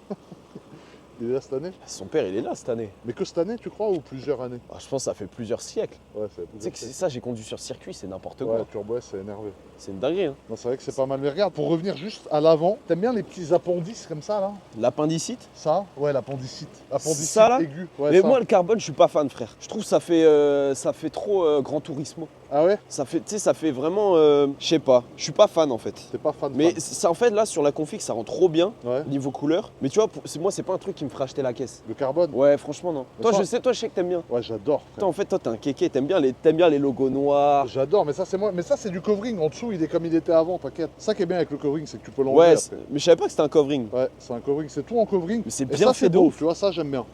Il est là cette année? Son père, il est là cette année. Mais que cette année, tu crois, ou plusieurs années? Ah, je pense que ça fait plusieurs siècles. Ouais, c'est Tu sais que c'est ça, j'ai conduit sur circuit, c'est n'importe Ouais, quoi. Turbo S, c'est énervé. C'est une dinguerie, hein. Non, c'est vrai que c'est pas mal. Mais regarde, pour revenir juste à l'avant, t'aimes bien les petits appendices comme ça, là? L'appendicite. Ça? Ouais, l'appendicite. Appendicite Ça, là aigu. Ouais, Mais ça. moi, le carbone, je suis pas fan, frère. Je trouve que ça fait trop Grand Turismo. Ah ouais? Ça fait, tu sais, ça fait vraiment, je sais pas. Je suis pas fan en fait. T'es pas fan? Mais ça, en fait, là, sur la config, ça rend trop bien Ouais. niveau couleur. Mais tu vois, moi, c'est pas un truc qui me fera acheter la caisse. Le carbone? Ouais, franchement, non. Mais Toi, ça- je sais que t'aimes bien. Ouais, j'adore. frère. Toi, en fait, toi, t'es un kéké. T'aimes bien les logos noirs. J'adore, mais ça c'est moi. Mais ça c'est du covering. En dessous, il est comme il était avant, t'inquiète. Ça qui est bien avec le covering, c'est que tu peux l'enlever Ouais, après. mais je savais pas que c'était un covering. Ouais, c'est un covering, c'est tout en covering. Mais c'est Et bien ça, fait c'est de beau, ouf. tu vois, ça j'aime bien.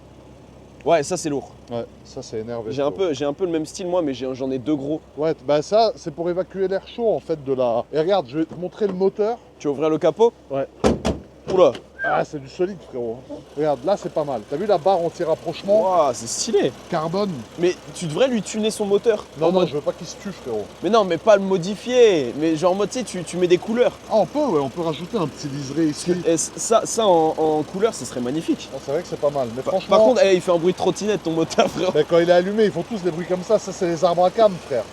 Ouais, ça, c'est lourd. Ouais, ça c'est énervé. J'ai un peu le même style, moi, mais j'en ai deux gros. Ouais, bah ça c'est pour évacuer l'air chaud en fait de la. Et regarde, je vais te montrer le moteur. Tu vas ouvrir le capot? Ouais. Oula. Ah, c'est du solide frérot. Regarde, là c'est pas mal. T'as vu la barre anti-rapprochement? Waouh, c'est stylé. Carbone. Mais tu devrais lui tuner son moteur. Non, En non, mode- je veux pas qu'il se tue frérot. Mais non, mais pas le modifier. Mais genre en mode, tu sais, tu mets des couleurs. Ah, on peut, ouais, on peut rajouter un petit liseré ici. Et ça en couleur, ce serait magnifique. Ah, c'est vrai que c'est pas mal. Mais franchement. Par contre, il fait un bruit de trottinette ton moteur, frérot. bah, quand il est allumé, ils font tous des bruits comme ça. Ça c'est les arbres à cam, frère.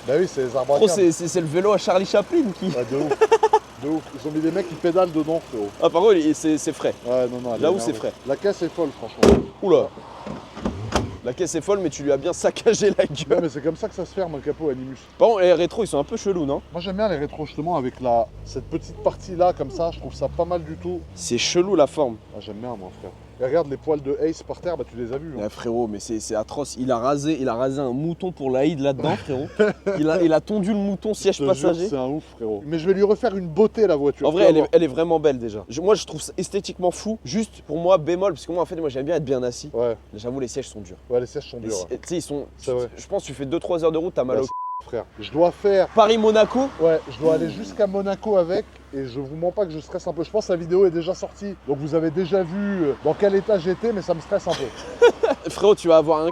Bah oui, c'est les arbres à Gros, cam. c'est le vélo à Charlie Chaplin qui. Ouais, de ouf. De ouf. Ils ont mis des mecs qui pédalent dedans, frérot. Ah, par contre, c'est frais. Ouais, non, non. elle est J'avoue, énervée. c'est frais. La caisse est folle, franchement. Oula. La caisse est folle, mais tu lui as bien saccagé la Ouais, gueule. mais c'est comme ça que ça se ferme, un capot Animus. Par contre, les rétros, ils sont un peu chelous, non? Moi, j'aime bien les rétros, justement, avec cette petite partie-là, comme ça. Je trouve ça pas mal du tout. C'est chelou la forme. Ah, j'aime bien, moi, frère. Et regarde les poils de Ace par terre, bah, tu les as vus. Hein. Ah, frérot, mais c'est atroce. Il a rasé un mouton pour l'Aïd là-dedans, frérot. Il a tondu le mouton siège Je te jure, passager. c'est un ouf, frérot. Mais je vais lui refaire une beauté, la voiture. En Tu vrai, vas elle voir. est vraiment belle déjà. Moi, je trouve ça esthétiquement fou. Juste pour moi, bémol, parce que moi, en fait, moi, j'aime bien être bien assis. Ouais, J'avoue, les sièges sont durs. ouais, les sièges sont Les- durs, ouais. Tu sais, ils sont. C'est vrai. Je pense que tu fais 2-3 heures de route, t'as mal Ouais, au. frère. Je dois faire. Paris-Monaco. Ouais, je dois aller jusqu'à Monaco avec. Et je vous mens pas que je stresse un peu. Je pense que la vidéo est déjà sortie. Donc vous avez déjà vu dans quel état j'étais, mais ça me stresse un peu. Frérot, tu vas avoir un.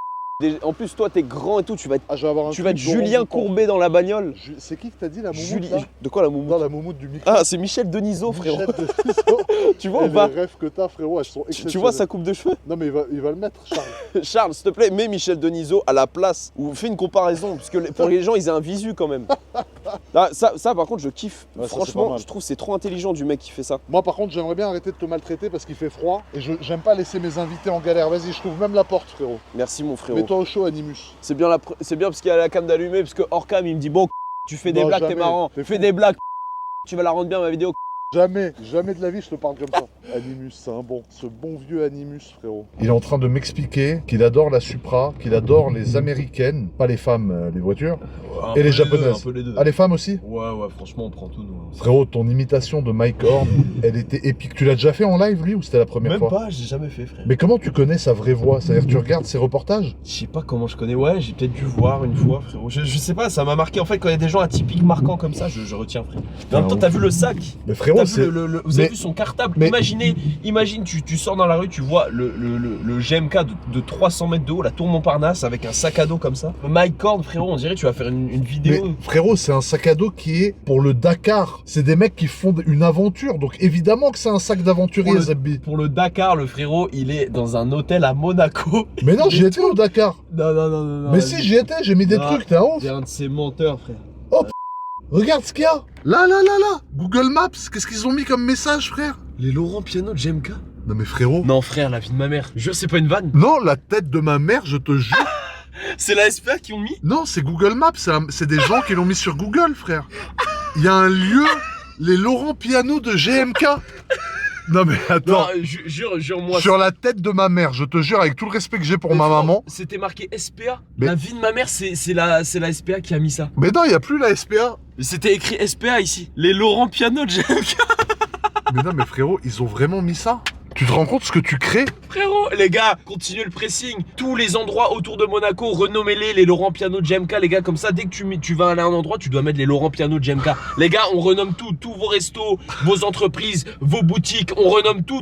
En plus, toi, t'es grand et tout, tu vas être, Ah, je vais avoir un tu vas être truc d'orange Julien bouton. Courbet dans la bagnole. C'est qui que t'as dit la moumoute Julie- là De quoi la moumoute? Non, la moumoute du micro. Ah, c'est Michel Denisot, frérot. Michel Denisot. Tu vois Et ou pas? les rêves que t'as, frérot, elles sont Tu exceptionnelles. vois sa coupe de cheveux? Non, mais il va le mettre, Charles. Charles, s'il te plaît, mets Michel Denisot à la place. Ou fais une comparaison, parce que pour les gens, ils aient un visu quand même. Là, ça, par contre, je kiffe. Ouais, ça, c'est pas Franchement, mal. je trouve que c'est trop intelligent du mec qui fait ça. Moi, par contre, j'aimerais bien arrêter de te maltraiter parce qu'il fait froid. Et j'aime pas laisser mes invités en galère. Vas-y, je trouve même la porte, frérot. Merci, mon frérot. Mets-toi au chaud, Animus. C'est bien, c'est bien parce qu'il y a la cam d'allumer, parce que hors cam, il me dit bon, tu fais des Non, blagues, t'es jamais. marrant. T'es Fais fou. des blagues, tu vas la rendre bien ma vidéo. Jamais de la vie, je te parle comme ça. Animus, c'est un bon. Ce bon vieux Animus, frérot. Il est en train de m'expliquer qu'il adore la Supra, qu'il adore les américaines, pas les femmes, les voitures, et les japonaises. Un peu les deux. Ah, les femmes aussi? Ouais, franchement, on prend tout, nous. Frérot, ton imitation de Mike Horn, elle était épique. Tu l'as déjà fait en live, lui, ou c'était la première Même fois? pas, j'ai jamais fait, frère. Mais comment tu connais sa vraie voix? C'est-à-dire que tu regardes ses reportages? Je sais pas comment je connais. Ouais, j'ai peut-être dû voir une fois, frérot. Je sais pas, ça m'a marqué. En fait, quand il y a des gens atypiques marquants comme ça, je retiens, frère. Mais en même temps, t'as vu le sac? Mais frérot, T'as c'est... vu vous avez vu son cartable? mais- Imagine, tu sors dans la rue, tu vois le GMK de 300 mètres de haut, la tour Montparnasse, avec un sac à dos comme ça. Mike Horn, frérot, on dirait que tu vas faire une Mais vidéo. frérot, c'est un sac à dos qui est pour le Dakar. C'est des mecs qui font une aventure, donc évidemment que c'est un sac d'aventurier, Zabbi. Pour le Dakar, le frérot, il est dans un hôtel à Monaco. Mais non, j'y étais au Dakar. Non. Mais si, j'y étais, j'ai mis des Non. trucs, t'es un ouf. C'est un de ces menteurs, frère. Regarde ce qu'il y a. Là. Google Maps, qu'est-ce qu'ils ont mis comme message, frère? Les Laurent Piano de GMK? Non mais frérot. Non, frère, la vie de ma mère. Jure, c'est pas une vanne. Non, la tête de ma mère, je te jure. C'est la SPA qui ont mis. Non, c'est Google Maps, c'est des gens qui l'ont mis sur Google, frère. Il y a un lieu, les Laurent Piano de GMK. Non mais attends. Non, jure-moi. Sur la tête de ma mère, je te jure, avec tout le respect que j'ai pour ma maman. C'était marqué SPA. Mais- La vie de ma mère, c'est la SPA qui a mis ça. Mais non, il n'y a plus la SPA. C'était écrit SPA ici. Les Laurent Piano de GMK. Mais non, mais frérot, ils ont vraiment mis ça? Tu te rends compte ce que tu crées? Frérot, les gars, continuez le pressing. Tous les endroits autour de Monaco, renommez-les les Laurent Piano de GMK, les gars. Comme ça, dès que tu vas aller à un endroit, tu dois mettre les Laurent Piano de GMK. Les gars, on renomme tout. Tous vos restos, vos entreprises, vos boutiques. On renomme tout.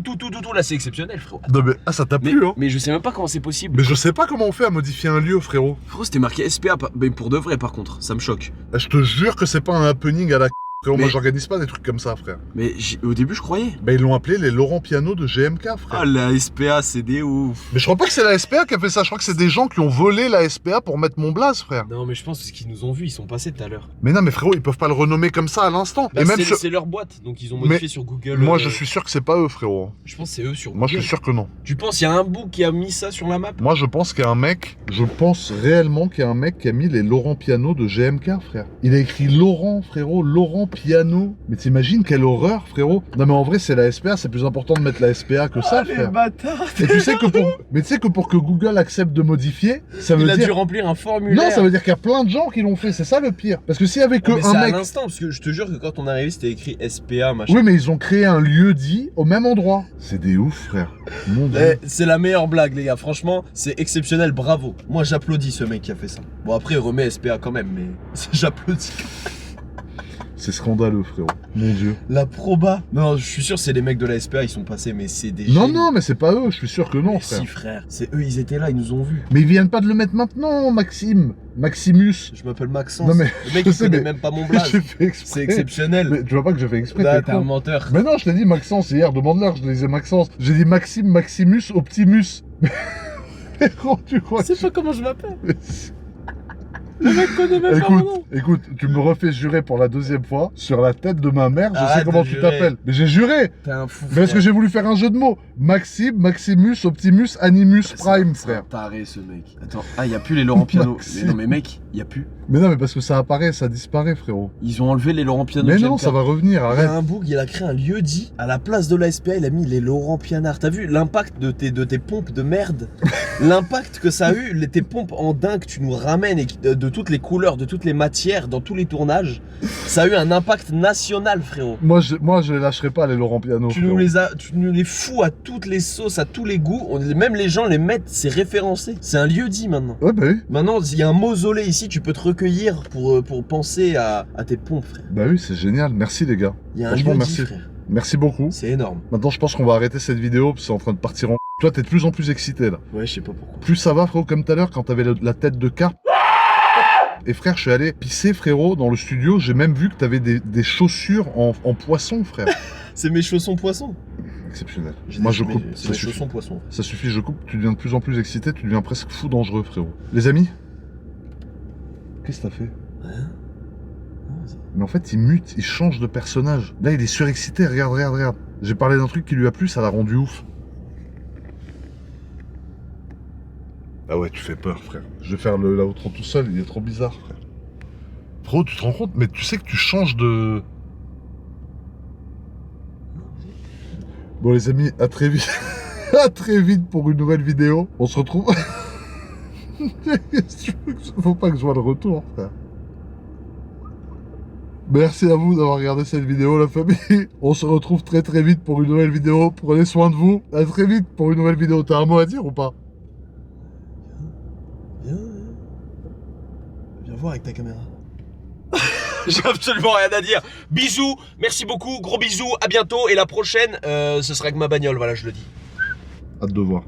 Là, c'est exceptionnel, frérot. Non mais, ah, ça t'a Mais, plu, hein? mais je sais même pas comment c'est possible. Mais je sais pas comment on fait à modifier un lieu, frérot. Frérot, c'était marqué SPA, mais pour de vrai, par contre, ça me choque. Je te jure que c'est pas un happening à la frérot. Moi, Mais- j'organise pas des trucs comme ça, frère. Mais au début, je croyais. Bah, ils l'ont appelé les Laurent Piano de GMK, frère. Ah, la SPA, c'est des ouf. Mais je crois pas que c'est la SPA qui a fait ça. Je crois que c'est des gens qui ont volé la SPA pour mettre mon blaze, frère. Non, mais je pense qu'ils nous ont vus, ils sont passés tout à l'heure. Mais non, mais frérot, ils peuvent pas le renommer comme ça à l'instant. Bah, Et même c'est leur boîte, donc ils ont Mais modifié sur Google. moi, je suis sûr que c'est pas eux, frérot. Je pense que c'est eux sur Google. Moi, je suis sûr que non. Tu penses qu'il y a un bout qui a mis ça sur la map? Moi, je pense qu'il y a un mec, je pense réellement qu'il y a un mec qui a mis les Laurent Piano de GMK, frère. Il a écrit Laurent, frérot, Laurent Piano. Mais t'imagines quelle horreur, frérot? Non, mais en vrai, c'est la SPA, c'est plus important de mettre la SPA que ça, frère. bâtards. Et tu sais que pour que Google accepte de modifier, ça veut Il a dû dire... remplir un formulaire. Non, ça veut dire qu'il y a plein de gens qui l'ont fait, c'est ça le pire. Parce que s'il y avait que Mais c'est un à mec... l'instant, parce que je te jure que quand on est arrivé, c'était écrit SPA, machin. Oui, mais ils ont créé un lieu dit au même endroit. C'est des ouf, frère. Mon Dieu. Eh, c'est la meilleure blague, les gars. Franchement, c'est exceptionnel. Bravo. Moi, j'applaudis ce mec qui a fait ça. Bon, après, il remet SPA quand même, mais j'applaudis. C'est scandaleux, frérot. Mon Dieu. La proba. Non, je suis sûr, c'est les mecs de la SPA, ils sont passés, mais c'est des Non, génies. non, mais c'est pas eux, je suis sûr que non, Mais frère. si, frère. C'est eux, ils étaient là, ils nous ont vus. Mais ils viennent pas de le mettre maintenant, Maxime. Maximus. Je m'appelle Maxence. Non, mais le mec, je il sais, connaît mais- même pas mon blaze. J'ai fait exprès. C'est exceptionnel. Mais tu vois pas que j'ai fait exprès, Là, t'es t'es un con. menteur. Mais non, je t'ai dit Maxence hier, demande-leur, je te disais Maxence. J'ai dit Maxime, Maximus, Optimus. Frérot, tu crois Je sais pas comment je m'appelle. Le mec connaît même pas mon nom. Écoute, tu me refais jurer pour la deuxième fois sur la tête de ma mère, je Arrête sais comment de tu jurer. t'appelles. Mais j'ai juré. T'es un fou. Mais parce que j'ai voulu faire un jeu de mots. Maxime, Maximus, Optimus, Animus Prime, C'est un frère. taré ce mec. Attends, ah, y a plus les Laurent Piano. Maxime. Mais non, mais mec, y a plus. Mais non, mais parce que ça apparaît, ça disparaît, frérot. Ils ont enlevé les Laurent Piano. Mais de non, GMK. ça va revenir, Il y arrête. a un boug, il a créé un lieu dit. À la place de la SPA, il a mis les Laurent Pianard. T'as vu l'impact de tes pompes de merde? L'impact que ça a eu, tes pompes en dingue que tu nous ramènes et de toutes les couleurs, de toutes les matières, dans tous les tournages. Ça a eu un impact national, frérot. Moi, je les lâcherai pas, les Laurent Piano. Tu frérot. nous les fous à toutes les sauces, à tous les goûts. Même les gens les mettent, c'est référencé. C'est un lieu dit maintenant. Ouais, bah oui. Maintenant, il y a un mausolée ici, tu peux te recueillir pour penser à tes pompes, frère. Bah oui, c'est génial. Merci, les gars. Il y a un Franchement, lieu merci. dit, frère. Merci beaucoup. C'est énorme. Maintenant, je pense qu'on va arrêter cette vidéo, parce que c'est en train de partir en... Toi, t'es de plus en plus excité, là. Ouais, je sais pas pourquoi. Plus ça va, frérot, comme tout à l'heure, quand t'avais la tête de carpe. Et frère, je suis allé pisser, frérot, dans le studio. J'ai même vu que t'avais des chaussures en poisson, frère. C'est mes chaussons poissons. Exceptionnel. J'ai Moi, des- je mais coupe. C'est Ça mes suffit. chaussons poissons. Ça suffit, je coupe. Tu deviens de plus en plus excité, tu deviens presque fou dangereux, frérot. Les amis, qu'est-ce que t'as fait? Rien. Mais en fait, il mute, il change de personnage. Là, il est surexcité. Regarde, regarde, regarde. J'ai parlé d'un truc qui lui a plu, ça l'a rendu ouf. Ah ouais, tu fais peur, frère. Je vais faire l'outro tout seul, il est trop bizarre, frère. Frérot, tu te rends compte? Mais tu sais que tu changes de... Bon les amis, à très vite. À très vite pour une nouvelle vidéo. On se retrouve... Faut pas que je vois le retour, frère. Merci à vous d'avoir regardé cette vidéo, la famille. On se retrouve très très vite pour une nouvelle vidéo. Prenez soin de vous. À très vite pour une nouvelle vidéo. T'as un mot à dire ou pas? Viens voir avec ta caméra. J'ai absolument rien à dire. Bisous, merci beaucoup, gros bisous, à bientôt. Et la prochaine, ce sera avec ma bagnole, voilà, je le dis. Hâte de voir.